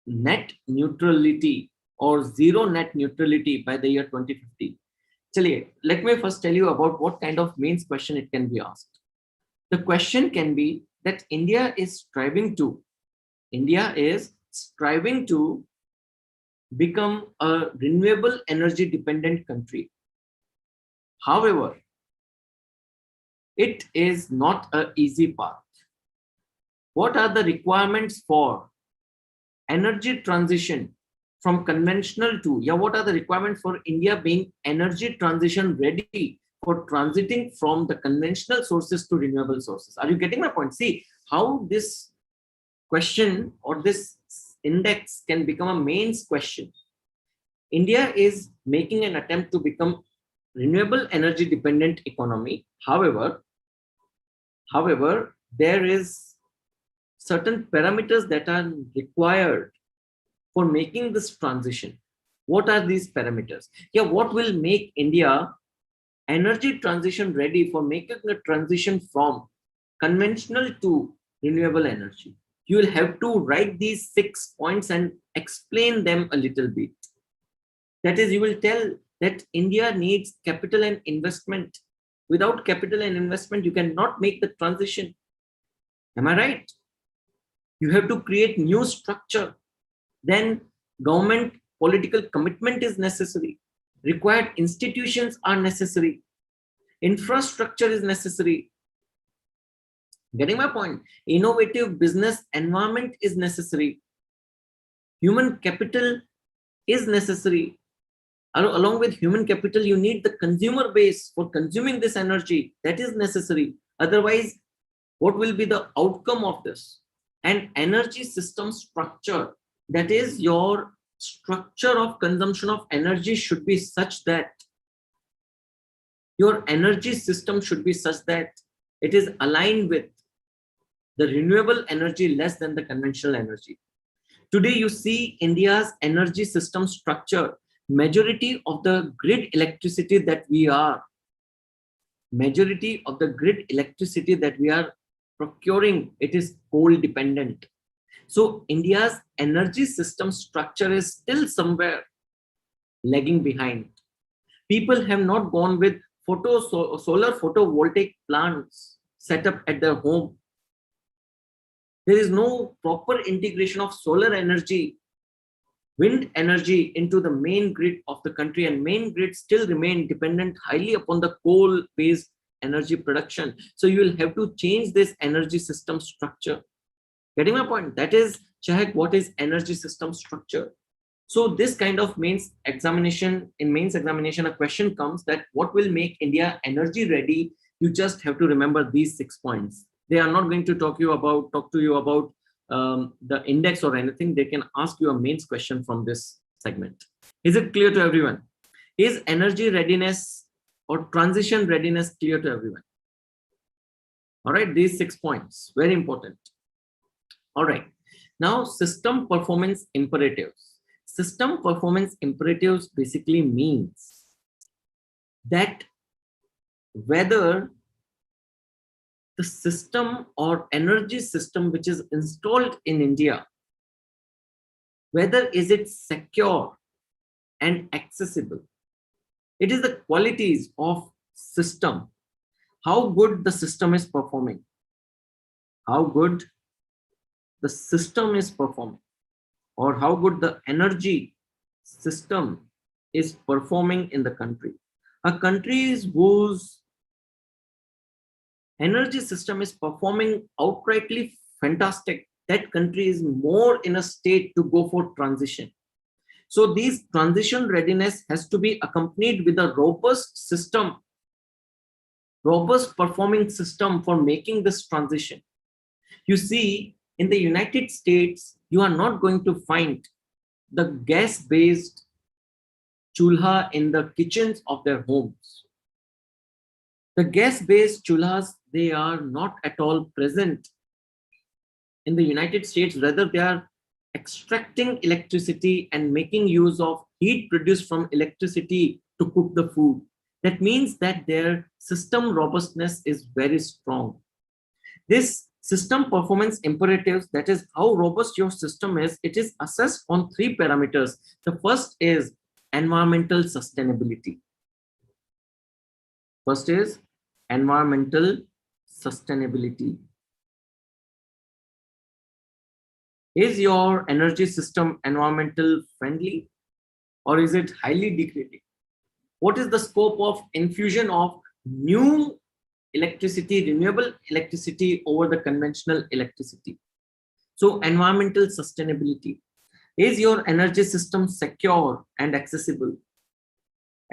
net neutrality or zero net neutrality by the year 2050. Chaliye, let me first tell you about what kind of mains question it can be asked. The question can be that India is striving to become a renewable energy dependent country. However, it is not an easy path. What are the requirements for energy transition from conventional to, what are the requirements for India being energy transition ready for transiting from the conventional sources to renewable sources? Are you getting my point? See how this question or this index can become a mains question. India is making an attempt to become renewable energy dependent economy. However, there is certain parameters that are required for making this transition. What are these parameters? What will make India energy transition ready for making a transition from conventional to renewable energy? You will have to write these 6 points and explain them a little bit. That is, you will tell that India needs capital and investment. Without capital and investment, you cannot make the transition. Am I right? You have to create new structure. Then government political commitment is necessary. Required institutions are necessary. Infrastructure is necessary. Getting my point? Innovative business environment is necessary. Human capital is necessary. Along with human capital, you need the consumer base for consuming this energy. That is necessary. Otherwise, what will be the outcome of this? An energy system structure, that is your structure of consumption of energy, should be such that your energy system should be such that it is aligned with the renewable energy less than the conventional energy. Today, you see India's energy system structure, majority of the grid electricity that we are procuring, it is coal dependent. So India's energy system structure is still somewhere lagging behind. People have not gone with solar photovoltaic plants set up at their home. There is no proper integration of solar energy, wind energy into the main grid of the country, and main grid still remain dependent highly upon the coal-based energy production. So you will have to change this energy system structure. Getting my point? That is, Chahak, what is energy system structure? So this kind of mains examination, a question comes that what will make India energy ready? You just have to remember these 6 points. They are not going to talk to you about the index or anything. They can ask you a mains question from this segment. Is it clear to everyone? Is energy readiness or transition readiness clear to everyone? All right, these 6 points, very important. All right, now system performance imperatives. System performance imperatives basically means that whether the system or energy system which is installed in India, whether is it secure and accessible. It is the qualities of system, how good the system is performing, how good the system is performing, or how good the energy system is performing in the country. A country whose energy system is performing outrightly fantastic, that country is more in a state to go for transition. So these transition readiness has to be accompanied with a robust system, robust performing system for making this transition. You see, in the United States, you are not going to find the gas-based chulha in the kitchens of their homes. The gas-based chulhas, they are not at all present in the United States. Rather, they are extracting electricity and making use of heat produced from electricity to cook the food. That means that their system robustness is very strong. This system performance imperatives, that is how robust your system is, it is assessed on 3 parameters. The first is environmental sustainability. First is environmental sustainability. Is your energy system environmental friendly or is it highly degrading? What is the scope of infusion of new electricity, renewable electricity over the conventional electricity? So environmental sustainability. Is your energy system secure and accessible?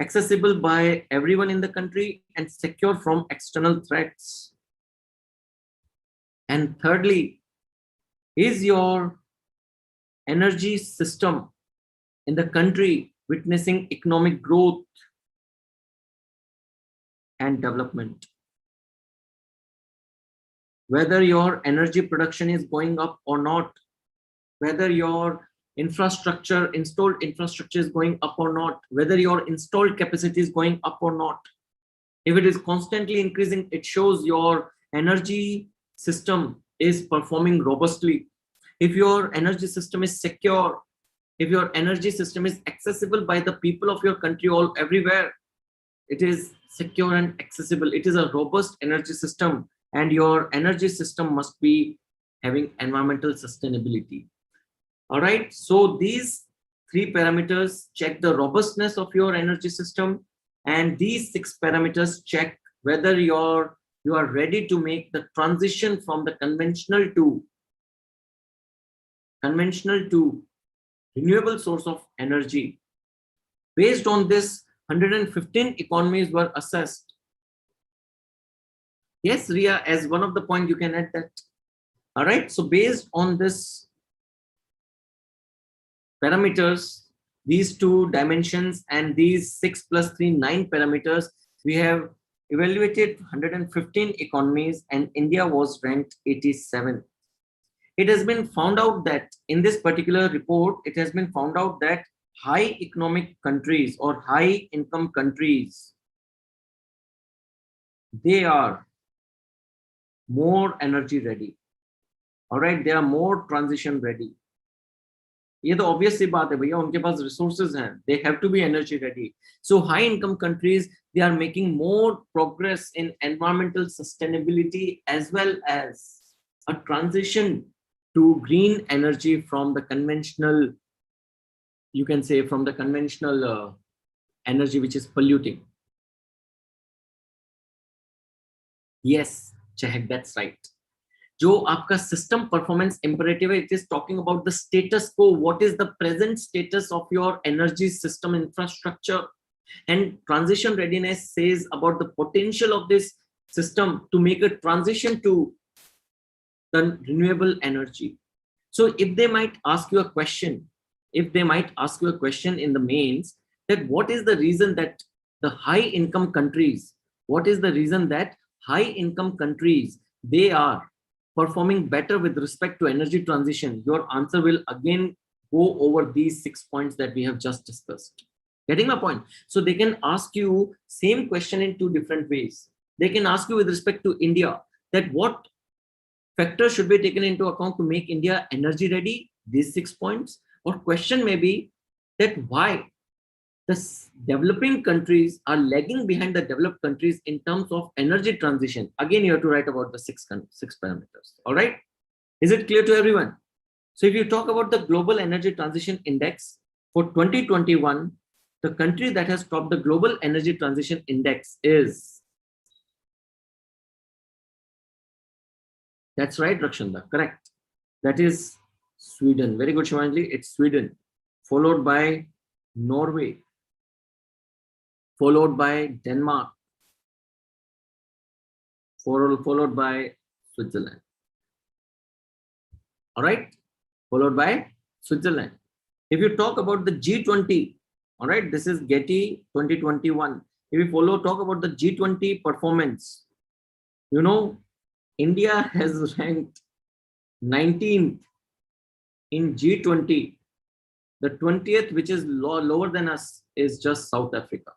Accessible by everyone in the country and secure from external threats. And thirdly, is your energy system in the country witnessing economic growth and development? Whether your energy production is going up or not, whether your installed infrastructure is going up or not, whether your installed capacity is going up or not. If it is constantly increasing, it shows your energy system is performing robustly. If your energy system is secure, if your energy system is accessible by the people of your country all everywhere, it is secure and accessible. It is a robust energy system, and your energy system must be having environmental sustainability. All right, so these 3 parameters check the robustness of your energy system, and these 6 parameters check whether you are ready to make the transition from the conventional to renewable source of energy. Based on this, 115 economies were assessed. Yes, Ria, as one of the points you can add that. All right, so based on this parameters, these 2 dimensions and these 6 plus 3, 9 parameters, we have evaluated 115 economies and India was ranked 87. It has been found out that in this particular report, it has been found out that high economic countries or high income countries, they are more energy ready. All right, they are more transition ready. ये तो obvious सी बात है भैया, उनके पास resources हैं, they have to be energy ready. So high income countries, they are making more progress in environmental sustainability as well as a transition to green energy from the conventional, you can say from the conventional energy which is polluting. Yes, Chehak, that's right. जो आपका system performance imperative है, it is talking about the status quo. What is the present status of your energy system infrastructure? And transition readiness says about the potential of this system to make a transition to the renewable energy. So if they might ask you a question, if they might ask you a question in the mains, that what is the reason that the high income countries, what is the reason that high income countries, they are performing better with respect to energy transition? Your answer will again go over these 6 points that we have just discussed. Getting my point? So they can ask you same question in two different ways. They can ask you with respect to India, that what factors should be taken into account to make India energy ready, these 6 points. Or question may be that why the developing countries are lagging behind the developed countries in terms of energy transition. Again, you have to write about the six parameters. All right. Is it clear to everyone? So if you talk about the Global Energy Transition Index for 2021, the country that has topped the Global Energy Transition Index is, that's right, Rakshanda, correct. That is Sweden. Very good, Shivanjali. It's Sweden, followed by Norway, followed by Denmark, followed by Switzerland. All right, followed by Switzerland. If you talk about the G20, all right, this is Getty 2021. If you talk about the G20 performance, you know, India has ranked 19th in G20. The 20th, which is lower than us, is just South Africa.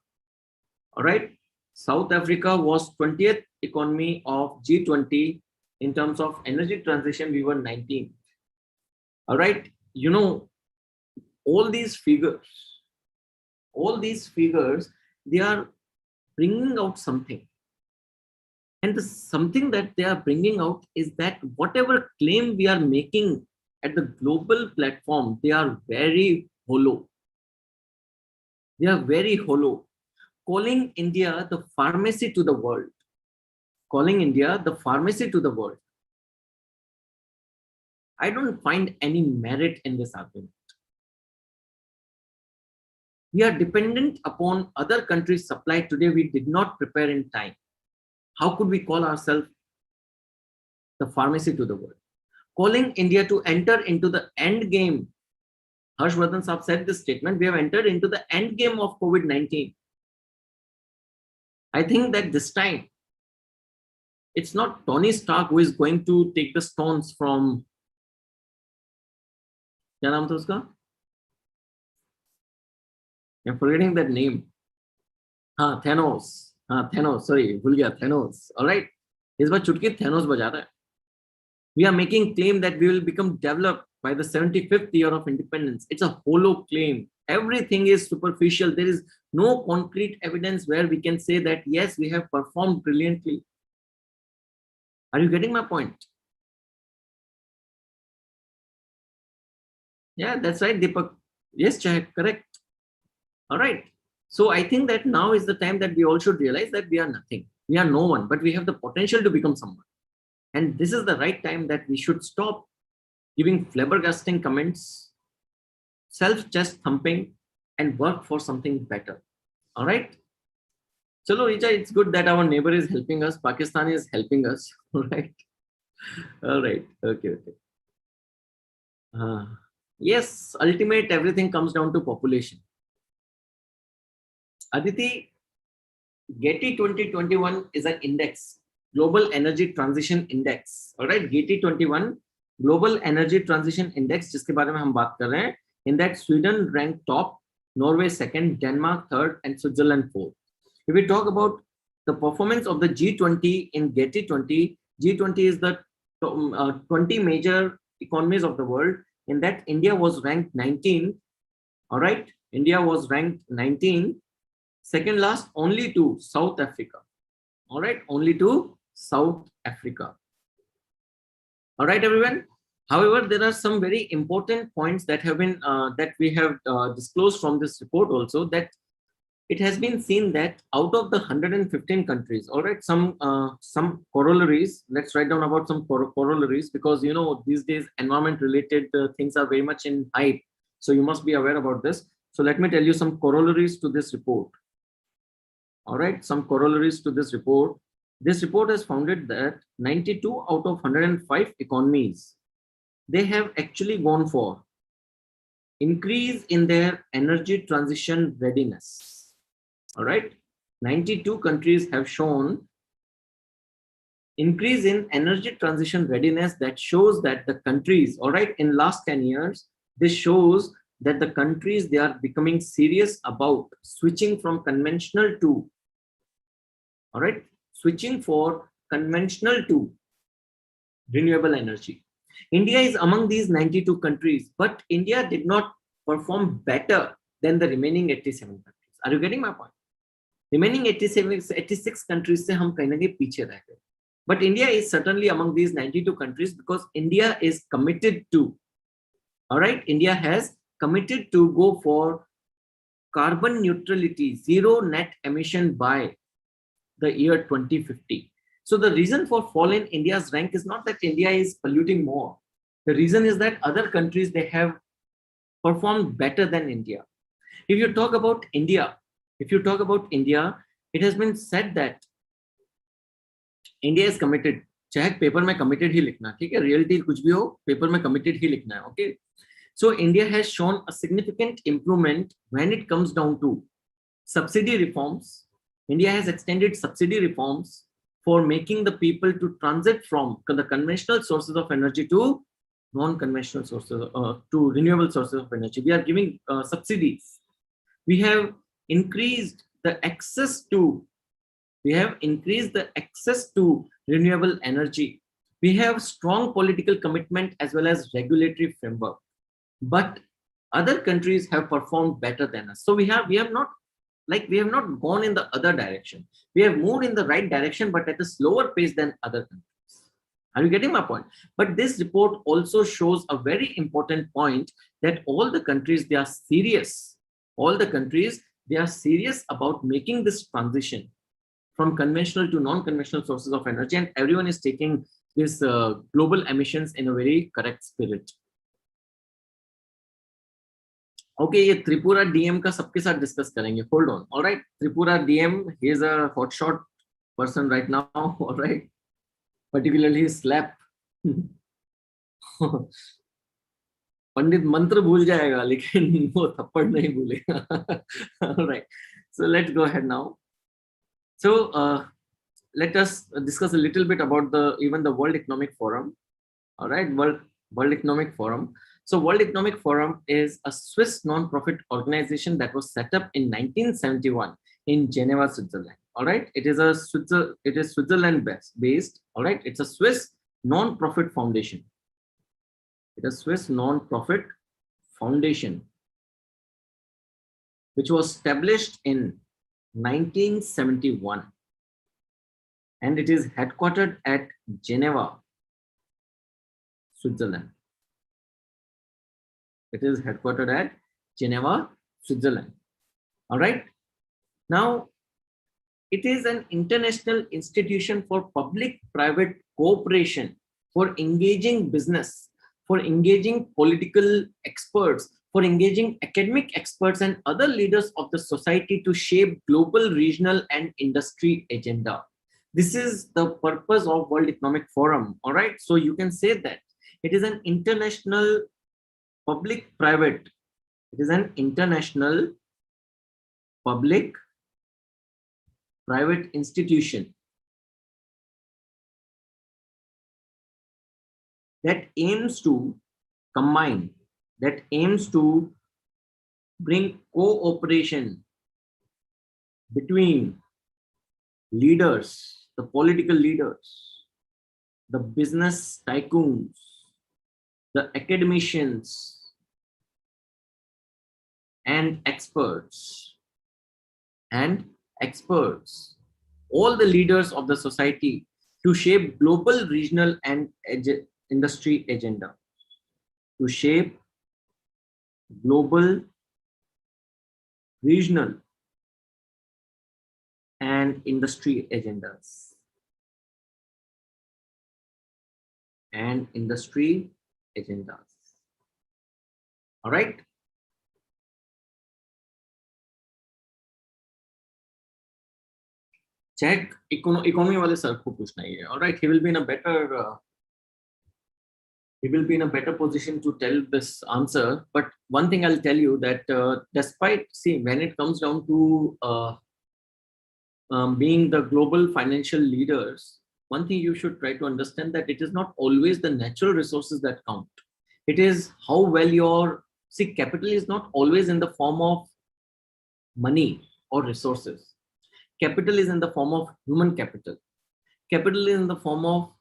All right. South Africa was 20th economy of G20 in terms of energy transition. We were 19th. All right. You know, all these figures, they are bringing out something. And the something that they are bringing out is that whatever claim we are making at the global platform, they are very hollow. They are very hollow. Calling India the pharmacy to the world. Calling India the pharmacy to the world. I don't find any merit in this argument. We are dependent upon other countries' supply today. We did not prepare in time. How could we call ourselves the pharmacy to the world? Calling India to enter into the end game. Harshvardhan Saab said this statement, we have entered into the end game of COVID-19. I think that this time, it's not Tony Stark who is going to take the stones from, क्या नाम था उसका? I'm forgetting that name. Thanos. Thanos, sorry, भूल गया, Thanos. All right. इस बार चुटकी Thanos बजा रहा है. We are making claim that we will become developed by the 75th year of independence. It's a hollow claim. Everything is superficial. There is no concrete evidence where we can say that, yes, we have performed brilliantly. Are you getting my point? Yeah, that's right, Deepak. Yes, Chahak, correct. All right. So I think that now is the time that we all should realize that we are nothing. We are no one, but we have the potential to become someone. And this is the right time that we should stop giving flabbergasting comments, self-chest thumping, and work for something better. All right. Chalo, Richa, it's good that our neighbor is helping us. Pakistan is helping us. All right. All right. Okay. Yes, ultimate everything comes down to population. Aditi, Getty 2021 is an index, Global Energy Transition Index. All right, Getty 21, Global Energy Transition Index, जिसके बारे में हम बात कर रहे हैं. In that, Sweden ranked top, Norway second, Denmark third, and Switzerland fourth. If we talk about the performance of the G20 in Getty 20, G20 is the 20 major economies of the world. In that, India was ranked 19. All right, India was ranked 19. Second last, only to South Africa. All right, only to South Africa. All right, everyone. However, there are some very important points that have been that we have disclosed from this report also, that it has been seen that out of the 115 countries, all right, some corollaries. Let's write down about some corollaries, because you know these days environment related things are very much in hype. So you must be aware about this. So let me tell you some corollaries to this report. All right, some corollaries to this report. This report has founded that 92 out of 105 economies, they have actually gone for increase in their energy transition readiness. All right, 92 countries have shown increase in energy transition readiness. That shows that the countries, all right, in last 10 years, this shows that the countries, they are becoming serious about switching from conventional to, all right, switching for conventional to renewable energy. India is among these 92 countries, but India did not perform better than the remaining 87 countries. Are you getting my point? Remaining 86 countries se hum kahin na kahin piche reh gaye. But India is certainly among these 92 countries because India is committed to, all right, India has committed to go for carbon neutrality, zero net emission by the year 2050. So the reason for fall in India's rank is not that India is polluting more. The reason is that other countries, they have performed better than India. If you talk about India, it has been said that India is committed. चाहे paper में committed ही लिखना, ठीक है, reality कुछ भी हो, paper में committed ही लिखना है, okay? So India has shown a significant improvement when it comes down to subsidy reforms. India has extended subsidy reforms for making the people to transit from the conventional sources of energy to non-conventional sources, to renewable sources of energy. We are giving subsidies. We have increased the access to renewable energy. We have strong political commitment as well as regulatory framework. But other countries have performed better than us. So we have not gone in the other direction. We have moved in the right direction, but at a slower pace than other countries. Are you getting my point? But this report also shows a very important point, that all the countries, they are serious. All the countries, they are serious about making this transition from conventional to non-conventional sources of energy, and everyone is taking this global emissions in a very correct spirit. Okay, ये Tripura DM का सबके साथ discuss करेंगे. Hold on. All right, Tripura DM, he is a hotshot person right now. All right, particularly slap. पंडित मंत्र भूल जाएगा लेकिन वो थप्पड़ नहीं भूलेगा. All right, so let's go ahead now. So let us discuss a little bit about the World Economic Forum. All right, World Economic Forum. So World Economic Forum is a Swiss non-profit organization that was set up in 1971 in Geneva, Switzerland. All right, it is Switzerland based. All right, it's a Swiss non-profit foundation. It is a Swiss non-profit foundation which was established in 1971, and it is headquartered at Geneva, Switzerland. It is headquartered at Geneva, Switzerland. All right. Now, it is an international institution for public-private cooperation, for engaging business, for engaging political experts, for engaging academic experts and other leaders of the society to shape global, regional, and industry agenda. This is the purpose of World Economic Forum. All right. So you can say that it is an international public-private. It is an international public-private institution that aims to combine, that aims to bring cooperation between leaders, the political leaders, the business tycoons, the academicians, and experts, all the leaders of the society, to shape global, regional, and industry agenda. To shape global, regional, and industry agendas. And industry agendas. All right. Check economy wale sir ko puchna hai. All right. He will be in a better position to tell this answer. But one thing I'll tell you that despite, see, when it comes down to being the global financial leaders, one thing you should try to understand that it is not always the natural resources that count. It is how well your, see, capital is not always in the form of money or resources. Capital is in the form of human capital. Capital is in the form of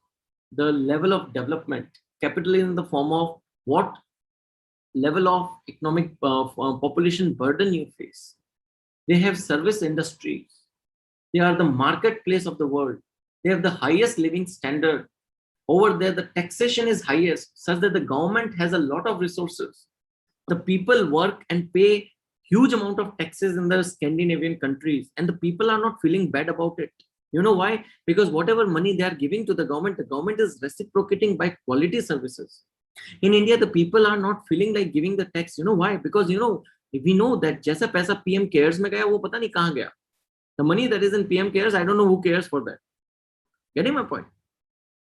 the level of development. Capital is in the form of what level of economic population burden you face. They have service industries. They are the marketplace of the world. They have the highest living standard. Over there, the taxation is highest, such that the government has a lot of resources. The people work and pay huge amount of taxes in the Scandinavian countries, and the people are not feeling bad about it. You know why? Because whatever money they are giving to the government is reciprocating by quality services. In India, the people are not feeling like giving the tax. You know why? Because we know that जैसा पैसा PM cares में गया वो पता नहीं कहाँ गया. The money that is in PM cares, I don't know who cares for that. Getting my point?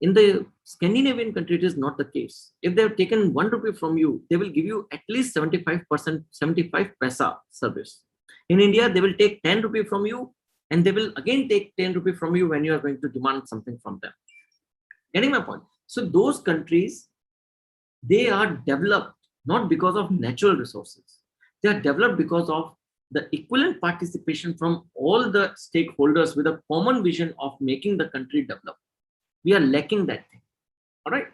In the Scandinavian country, it is not the case. If they have taken 1 rupee from you, they will give you at least 75%, 75 paisa service. In India, they will take 10 rupee from you, and they will again take 10 rupee from you when you are going to demand something from them. Getting my point? So those countries, they are developed not because of natural resources. They are developed because of the equivalent participation from all the stakeholders with a common vision of making the country develop. We are lacking that thing. All right.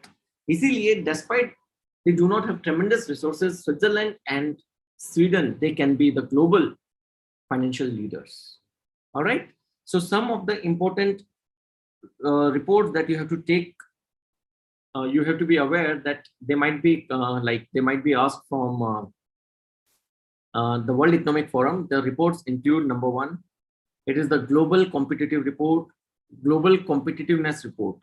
Easily, despite they do not have tremendous resources, Switzerland and Sweden, they can be the global financial leaders. All right. So some of the important reports that you have to take, you have to be aware that they might be asked from the World Economic Forum. The reports include, number one, it is the Global Competitive Report, Global Competitiveness Report.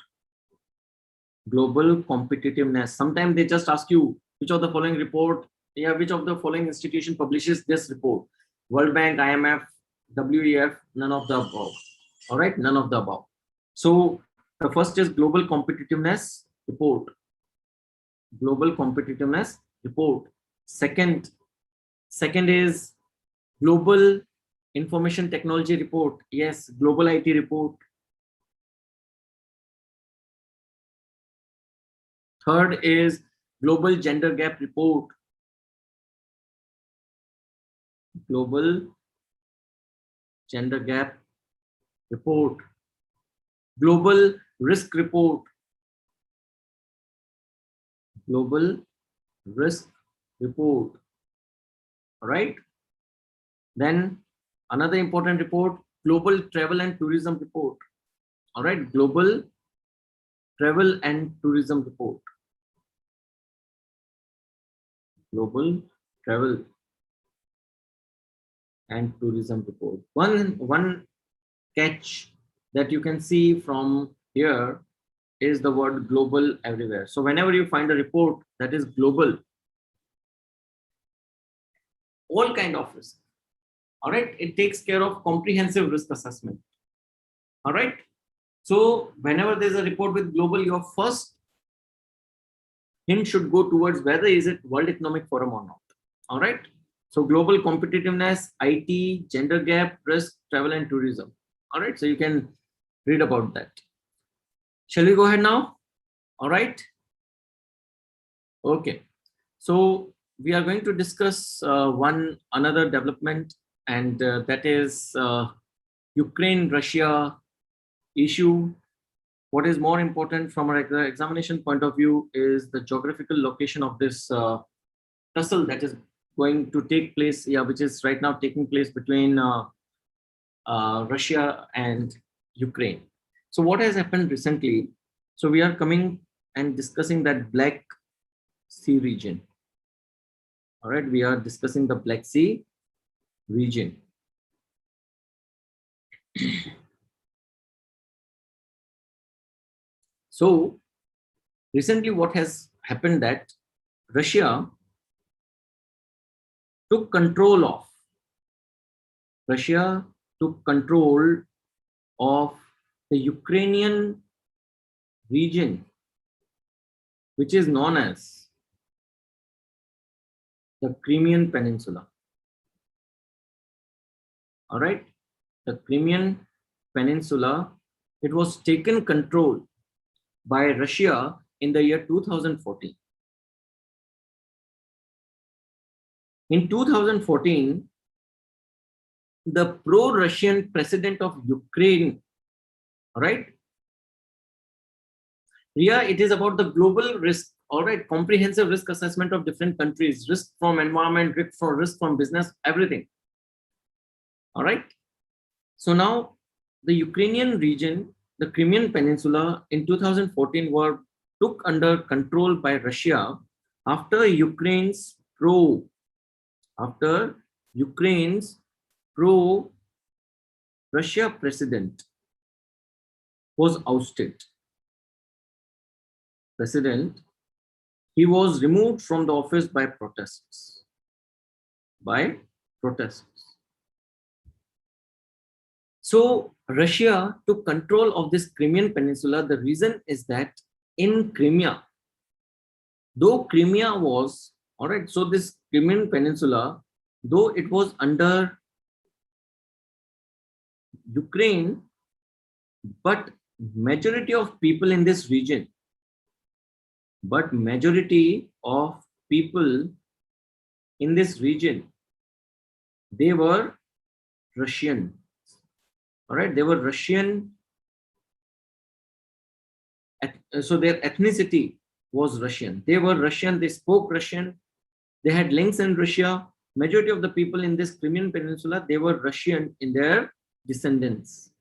Global competitiveness. Sometimes they just ask you which of the following report, which of the following institution publishes this report. World Bank, IMF, WEF, none of the above. All right, none of the above. So the first is Global Competitiveness Report. Global Competitiveness Report. Second is Global Information Technology Report. Yes, Global IT Report. Third is Global Gender Gap Report. Global Gender Gap Report. Global Risk Report. Global Risk Report. All right. Then another important report, Global Travel and Tourism Report. All right. Global Travel and Tourism Report. Global Travel and Tourism Report. One catch that you can see from here is the word global everywhere. So whenever you find a report that is global, all kind of risk, all right, it takes care of comprehensive risk assessment. All right. So whenever there's a report with global, your first hint should go towards whether is it World Economic Forum or not. All right. So global competitiveness, IT, gender gap, risk, travel and tourism. All right. So you can read about that. Shall we go ahead now? All right. Okay. So we are going to discuss another development, and that is Ukraine-Russia issue. What is more important from an examination point of view is the geographical location of this tussle that is going to take place, which is right now taking place between Russia and Ukraine. So what has happened recently? So we are coming and discussing that Black Sea region. All right, we are discussing the Black Sea region. So recently what has happened that Russia took control of Russia took control of the Ukrainian region, which is known as the Crimean Peninsula. All right, the Crimean Peninsula, it was taken control by Russia in the year 2014. In 2014, the pro-Russian president of Ukraine, all right, Ria, it is about the global risk, all right, comprehensive risk assessment of different countries, risk from environment, risk from business, everything. All right. So now the Ukrainian region, the Crimean Peninsula in 2014 were took under control by Russia after Ukraine's pro-Russia president was ousted. He was removed from the office by protests. So Russia took control of this Crimean Peninsula. The reason is that in Crimea, though Crimea was, all right, so this Crimean Peninsula, though it was under Ukraine, but majority of people in this region, they were Russian. All right, they were Russian. So their ethnicity was Russian. They were Russian. They spoke Russian. They had links in Russia. Majority of the people in this Crimean Peninsula, they were Russian in their descendants.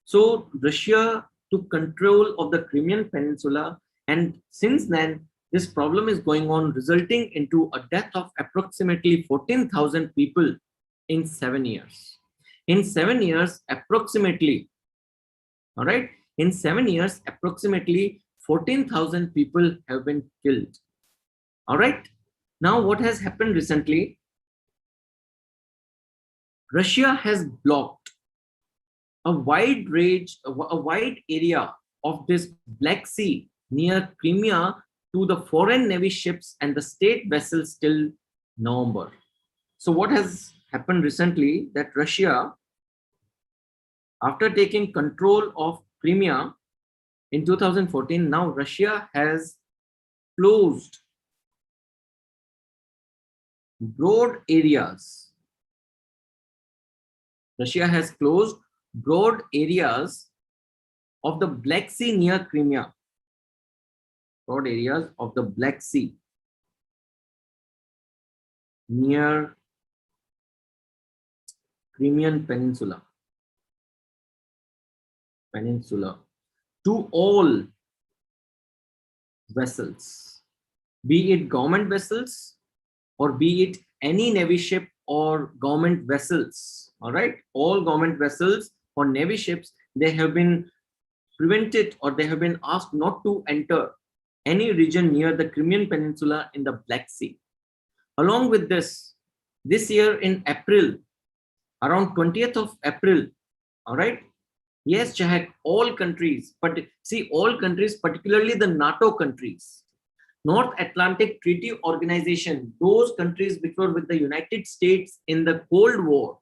So Russia took control of the Crimean Peninsula, and since then this problem is going on, resulting into a death of approximately 14,000 people in 7 years. In 7 years, approximately, all right, in 7 years, approximately 14,000 people have been killed. All right. Now, what has happened recently? Russia has blocked a wide area of this Black Sea near Crimea to the foreign navy ships and the state vessels till November. So what has happened recently, that Russia, after taking control of Crimea in 2014, now Russia has closed broad areas. Russia has closed broad areas of the Black Sea near Crimea. Broad areas of the Black Sea near Crimean Peninsula to all vessels, be it government vessels or be it any navy ship or government vessels. All right, all government vessels or navy ships, they have been prevented or they have been asked not to enter any region near the Crimean Peninsula in the Black Sea. Along with this year in April, around 20th of April, all right, yes, Chahak, all countries, but see, all countries, particularly the NATO countries, North Atlantic Treaty Organization, those countries which were with the United States in the Cold War,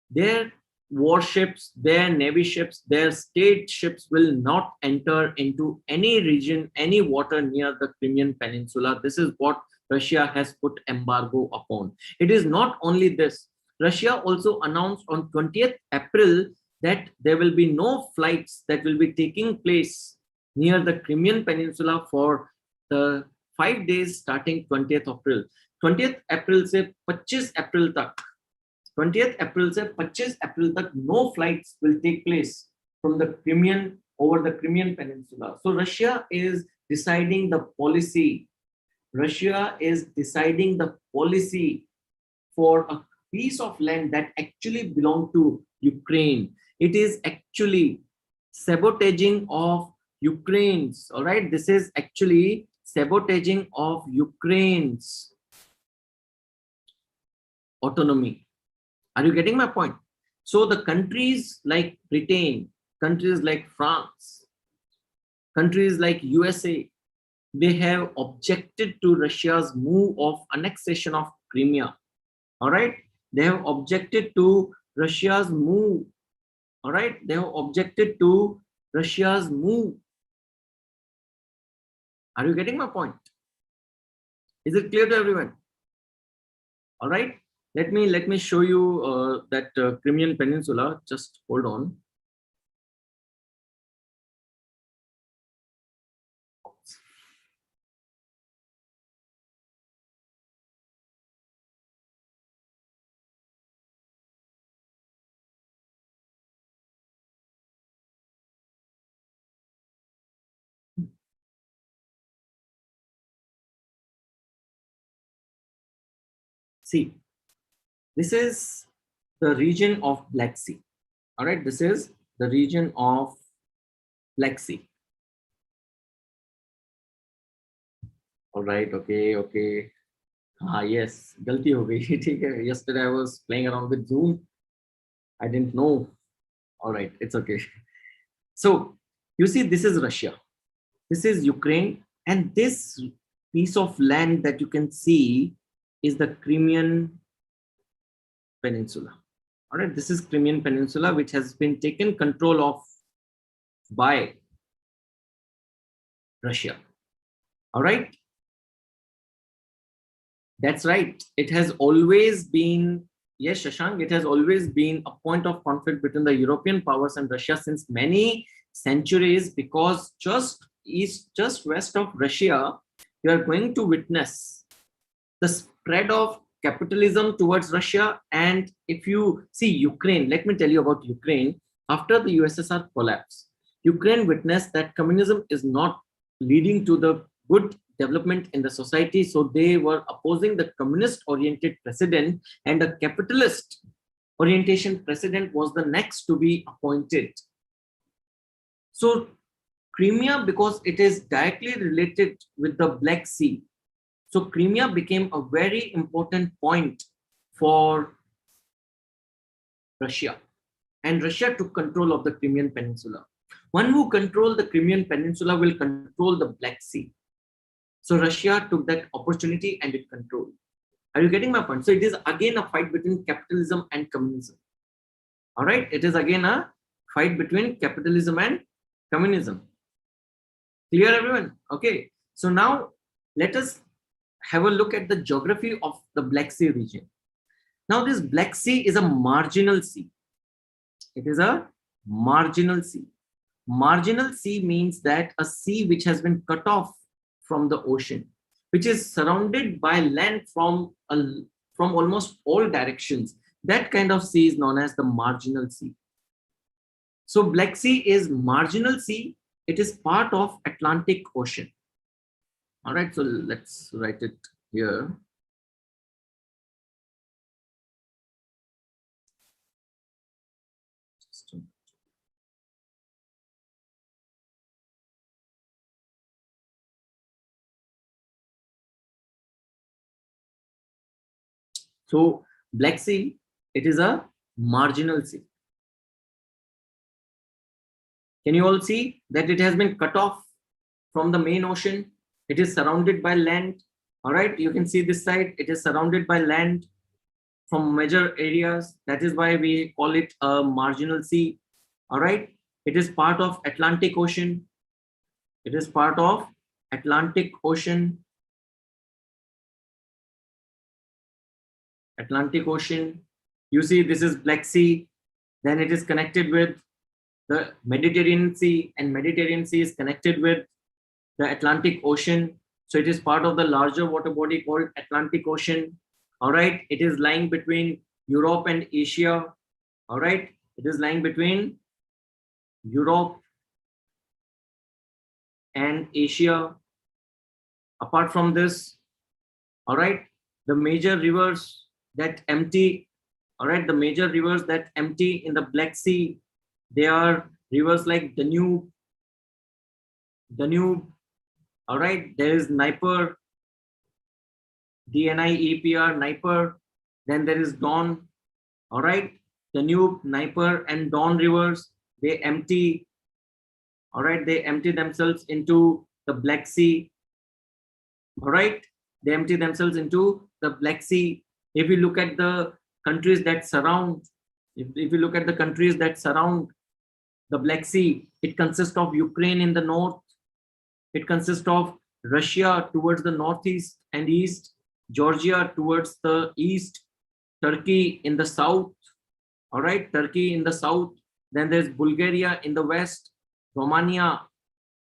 their warships, their navy ships, their state ships will not enter into any region, any water near the Crimean Peninsula. This is what Russia has put embargo upon. It is not only this. Russia also announced on 20th April that there will be no flights that will be taking place near the Crimean Peninsula for the 5 days starting 20th April. 20th April से 25 April तक, 20th April से 25 April तक no flights will take place from the Crimean over the Crimean Peninsula. So Russia is deciding the policy. Russia is deciding the policy for a piece of land that actually belonged to Ukraine. It is actually sabotaging of Ukraine's, all right? This is actually sabotaging of Ukraine's autonomy. Are you getting my point? So the countries like Britain, countries like France, countries like USA, they have objected to Russia's move of annexation of Crimea. All right, they have objected to Russia's move. All right, they have objected to Russia's move. Are you getting my point? Is it clear to everyone? All right, let me show you that Crimean Peninsula. Just hold on. See, this is the region of Black Sea. All right, this is the region of Black Sea. All right, okay. Ah, yes, galti ho gayi. ठीक है. Yesterday I was playing around with Zoom. I didn't know. All right, it's okay. So you see, this is Russia. This is Ukraine. And this piece of land that you can see is the Crimean Peninsula. All right, this is Crimean Peninsula, which has been taken control of by Russia. All right. That's right. It has always been, yes, Shashank, it has always been a point of conflict between the European powers and Russia since many centuries, because just west of Russia, you are going to witness the spread of capitalism towards Russia. And if you see Ukraine, let me tell you about Ukraine. After the USSR collapse, Ukraine witnessed that communism is not leading to the good development in the society. So they were opposing the communist oriented president, and a capitalist orientation president was the next to be appointed. So Crimea, because it is directly related with the Black Sea, so Crimea became a very important point for Russia, and Russia took control of the Crimean Peninsula. One who controls the Crimean Peninsula will control the Black Sea. So Russia took that opportunity and it controlled. Are you getting my point? So it is again a fight between capitalism and communism. All right, it is again a fight between capitalism and communism. Clear, everyone? Okay. So now let us have a look at the geography of the Black Sea region. Now this Black Sea is a marginal sea. It is a marginal sea. Marginal sea means that a sea which has been cut off from the ocean, which is surrounded by land from almost all directions. That kind of sea is known as the marginal sea. So Black Sea is marginal sea. It is part of Atlantic Ocean. All right, so let's write it here. So Black Sea, it is a marginal sea. Can you all see that it has been cut off from the main ocean? It is surrounded by land. All right, you can see this side. It is surrounded by land from major areas. That is why we call it a marginal sea. All right, it is part of Atlantic Ocean. It is part of Atlantic Ocean. Atlantic Ocean. You see, this is Black Sea. Then it is connected with the Mediterranean Sea, and Mediterranean Sea is connected with the Atlantic Ocean. So it is part of the larger water body called Atlantic Ocean. All right, it is lying between Europe and Asia. All right, it is lying between Europe and Asia. Apart from this, all right, the major rivers that empty, all right, the major rivers that empty in the Black Sea, There are rivers like Danube, all right. There is Dnieper, Dnieper, Dnieper. Then there is Don, all right. Danube, Dnieper, and Don rivers, they empty, all right. They empty themselves into the Black Sea, all right. They empty themselves into the Black Sea. If you look at the countries that surround, if you look at the countries that surround the Black Sea, it consists of Ukraine in the north. It consists of Russia towards the northeast and east, Georgia towards the east, Turkey in the south, all right, Turkey in the south. Then there's Bulgaria in the west, Romania,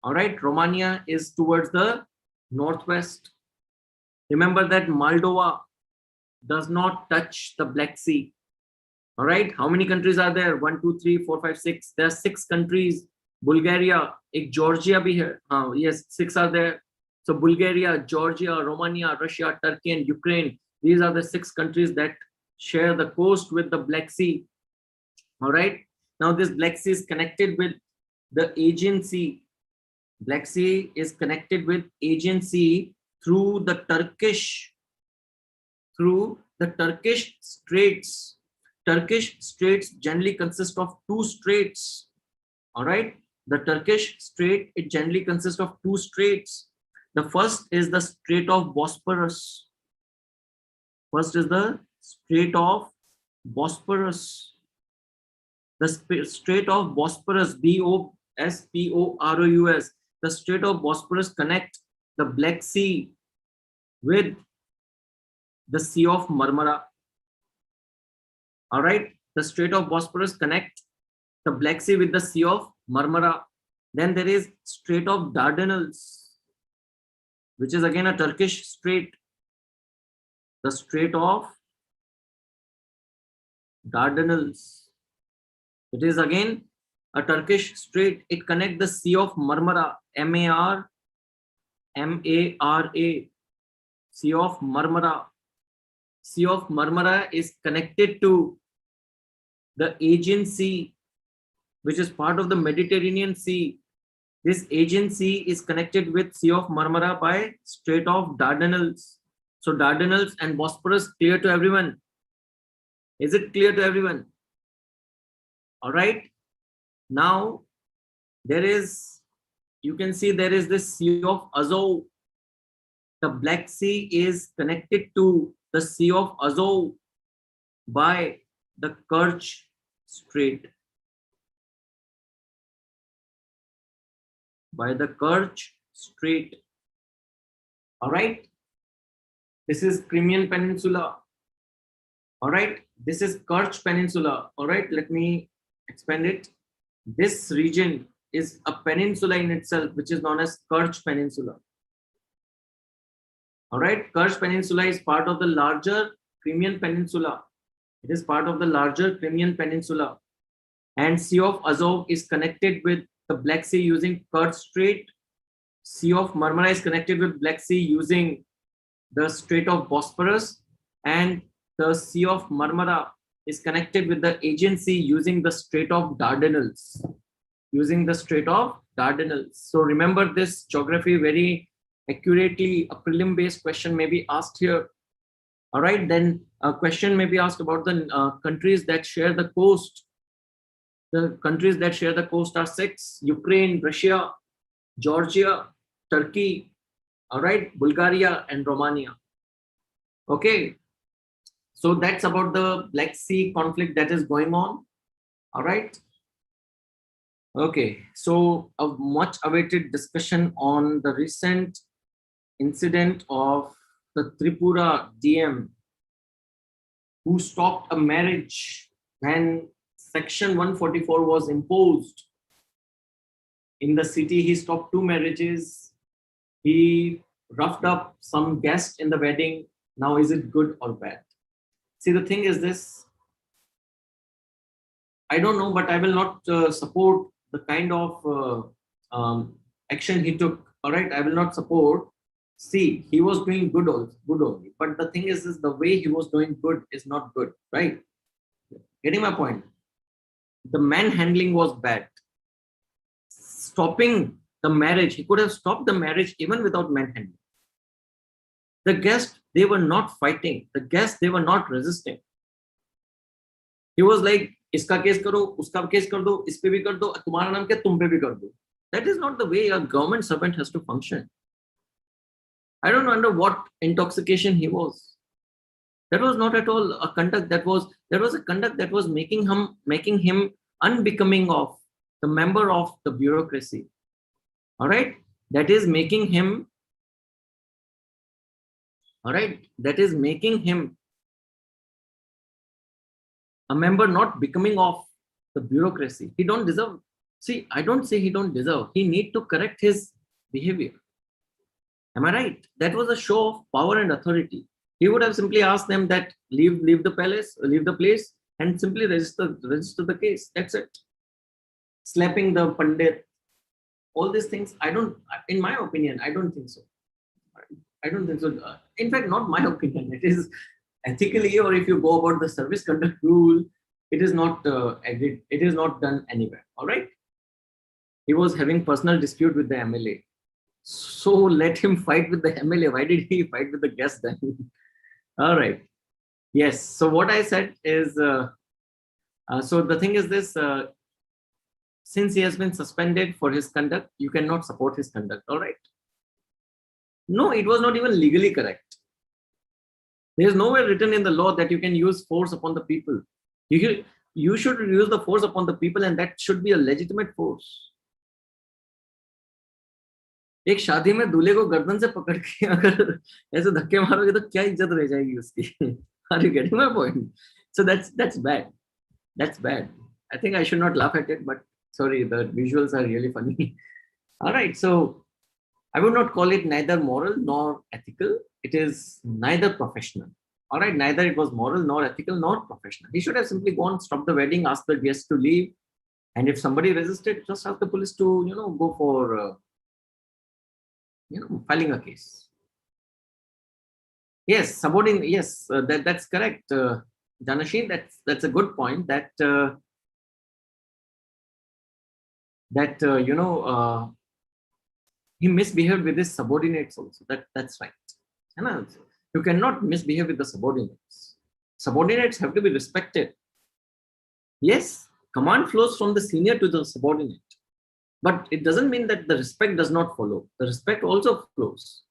all right, Romania is towards the northwest. Remember that Moldova does not touch the Black Sea. All right, how many countries are there? 1, 2, 3, 4, 5, 6. There are 6 countries. Bulgaria, Georgia bhi hai. Yes, 6 are there. So Bulgaria, Georgia, Romania, Russia, Turkey, and Ukraine. These are the 6 countries that share the coast with the Black Sea. All right. Now this Black Sea is connected with the Aegean Sea. Black Sea is connected with Aegean Sea through the Turkish Straits. Turkish Straits generally consist of 2 straits. All right. The Turkish Strait, it generally consists of 2 straits. The first is the Strait of Bosporus. First is the Strait of Bosporus. The Strait of Bosporus, Bosporous. The Strait of Bosporus connect the Black Sea with the Sea of Marmara. All right. The Strait of Bosporus connect the Black Sea with the Sea of Marmara. Then there is Strait of Dardanelles, which is again a Turkish strait. The Strait of Dardanelles. It is again a Turkish strait. It connects the Sea of Marmara, M-A-R-A, Sea of Marmara. Sea of Marmara is connected to the Aegean Sea, which is part of the Mediterranean Sea. This Aegean Sea is connected with Sea of Marmara by Strait of Dardanelles. So Dardanelles and Bosporus, clear to everyone? Is it clear to everyone? All right. Now there is, you can see there is this Sea of Azov. The Black Sea is connected to the Sea of Azov by the Kerch Strait. By the Kerch Strait. All right. This is Crimean Peninsula. All right. This is Kerch Peninsula. All right. Let me expand it. This region is a peninsula in itself, which is known as Kerch Peninsula. All right. Kerch Peninsula is part of the larger Crimean Peninsula. It is part of the larger Crimean Peninsula. And Sea of Azov is connected with the Black Sea using Kerch Strait. Sea of Marmara is connected with Black Sea using the Strait of Bosporus, and the Sea of Marmara is connected with the Aegean Sea using the Strait of Dardanelles. Using the Strait of Dardanelles. So remember this geography very accurately. A prelim-based question may be asked here. All right, then a question may be asked about the countries that share the coast. The countries that share the coast are 6: Ukraine, Russia, Georgia, Turkey, all right, Bulgaria, and Romania. Okay, so that's about the Black Sea conflict that is going on. All right. Okay, so a much awaited discussion on the recent incident of the Tripura DM who stopped a marriage when Section 144 was imposed in the city. He stopped 2 marriages. He roughed up some guests in the wedding. Now, is it good or bad? See, the thing is this. I don't know, but I will not support the kind of action he took. All right, I will not support. See, he was doing good only. But the thing is the way he was doing good is not good, right? Getting my point? The manhandling was bad. Stopping the marriage, he could have stopped the marriage even without manhandling. The guests, they were not fighting. The guests, they were not resisting. He was like, iska case karo, uska case kar do, is pe bhi kar do, tumhara naam kya, tum pe bhi kar do. That is not the way a government servant has to function. I don't know under what intoxication he was. That was not at all a conduct that was a conduct that was making him unbecoming of the member of the bureaucracy. All right, that is making him. All right, that is making him a member not becoming of the bureaucracy. He don't deserve. See, I don't say he don't deserve. He need to correct his behavior. Am I right? That was a show of power and authority. He would have simply asked them that leave the palace, leave the place, and simply register the case. That's it. Slapping the pandit, all these things. I don't. In my opinion, I don't think so. I don't think so. In fact, not my opinion. It is ethically, or if you go about the service conduct rule, it is not agreed. It is not done anywhere. All right. He was having personal dispute with the MLA. So let him fight with the MLA. Why did he fight with the guest then? All right. Yes. So what I said is, so the thing is this, since he has been suspended for his conduct, you cannot support his conduct. All right. No, it was not even legally correct. There is nowhere written in the law that you can use force upon the people. You should use the force upon the people, and that should be a legitimate force. एक शादी में दूल्हे को गर्दन से पकड़ के अगर ऐसे धक्के मारोगे तो क्या इज्जत रह जाएगी उसकी? Are you getting my point? So that's bad. That's bad. I think I should not laugh at it, but sorry, the visuals are really funny. All right, so I would not call it neither moral nor ethical. It is neither professional. All right, neither it was moral nor ethical nor professional. He should have simply gone, stopped the wedding, asked the guests to leave, and if somebody resisted, just ask the police to go for filing a case. Yes, subordinate. Yes, that's correct, Janashi. That's a good point. That he misbehaved with his subordinates also. That's right. You cannot misbehave with the subordinates. Subordinates have to be respected. Yes, command flows from the senior to the subordinate. But it doesn't mean that the respect does not follow. The respect also flows.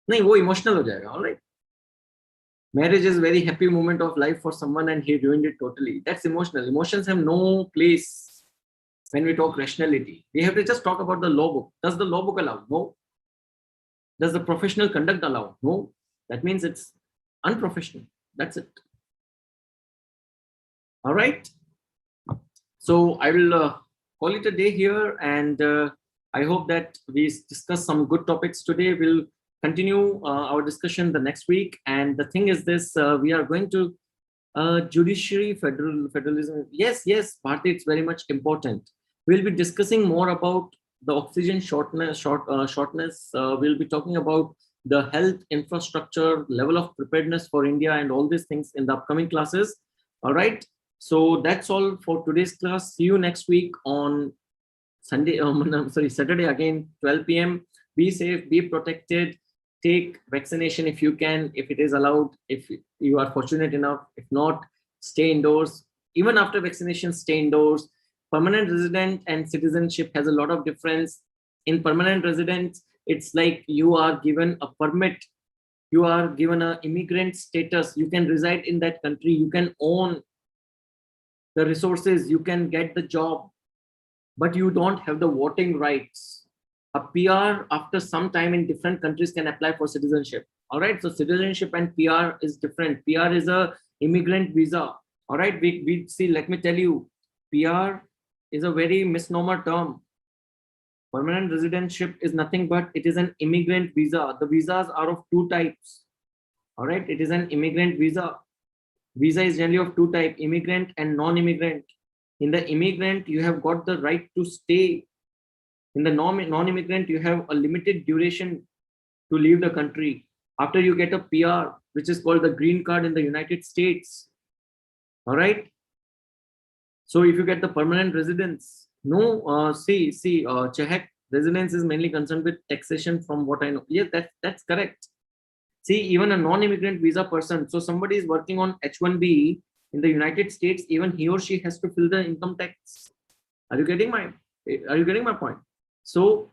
No, वो emotional हो जाएगा, all right? Marriage is a very happy moment of life for someone and he ruined it totally. That's emotional. Emotions have no place when we talk rationality. We have to just talk about the law book. Does the law book allow? No. Does the professional conduct allow? No. That means it's unprofessional. That's it. All right. So I will call it a day here, and I hope that we discuss some good topics today. We'll continue our discussion the next week. And the thing is this, we are going to judiciary federalism. Yes, Bharti, it's very much important. We'll be discussing more about the oxygen shortness. We'll be talking about the health infrastructure, level of preparedness for India, and all these things in the upcoming classes. All right. So that's all for today's class. See you next week on Saturday again, 12 p.m. Be safe, be protected, take vaccination if you can, if it is allowed, if you are fortunate enough. If not, stay indoors. Even after vaccination, stay indoors. Permanent resident and citizenship has a lot of difference. In permanent residence, it's like you are given a permit. You are given an immigrant status. You can reside in that country. You can own the resources, you can get the job, but you don't have the voting rights. A PR after some time in different countries can apply for citizenship. All right, so citizenship and PR is different. PR is a immigrant visa. All right, we see, let me tell you, PR is a very misnomer term. Permanent residentship is nothing but it is an immigrant visa. The visas are of two types. All right, it is an immigrant visa. Visa is generally of two types, immigrant and non-immigrant. In the immigrant, you have got the right to stay. In the non-immigrant, you have a limited duration to leave the country. After you get a PR, which is called the green card in the United States. All right. So if you get the permanent residence, no, Czech residence is mainly concerned with taxation from what I know. Yes, that's correct. See, even a non-immigrant visa person, so somebody is working on H1B in the United States, even he or she has to fill the income tax. Are you getting my point? So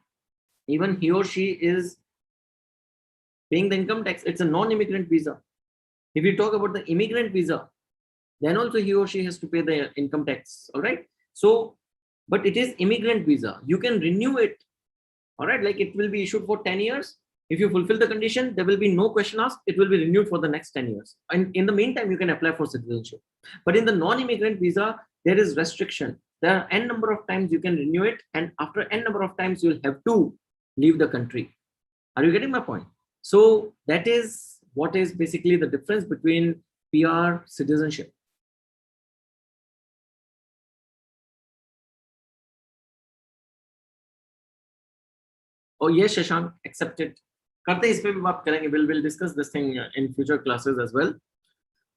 even he or she is paying the income tax. It's a non-immigrant visa. If you talk about the immigrant visa, then also he or she has to pay the income tax. All right. So, but it is immigrant visa. You can renew it. All right. Like it will be issued for 10 years. If you fulfill the condition, there will be no question asked. It will be renewed for the next 10 years. And in the meantime, you can apply for citizenship. But in the non-immigrant visa, there is restriction. There are n number of times you can renew it. And after n number of times, you'll have to leave the country. Are you getting my point? So that is what is basically the difference between PR citizenship. Oh yes, Shashank, accepted. करते इस पे भी बात करेंगे. We'll discuss this thing in future classes as well.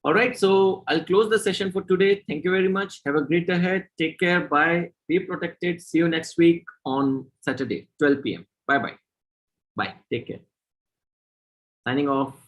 All right, so I'll close the session for today. Thank you very much. Have a great day ahead. Take care. Bye. Be protected. See you next week on Saturday, 12 p.m. Bye bye. Bye. Take care. Signing off.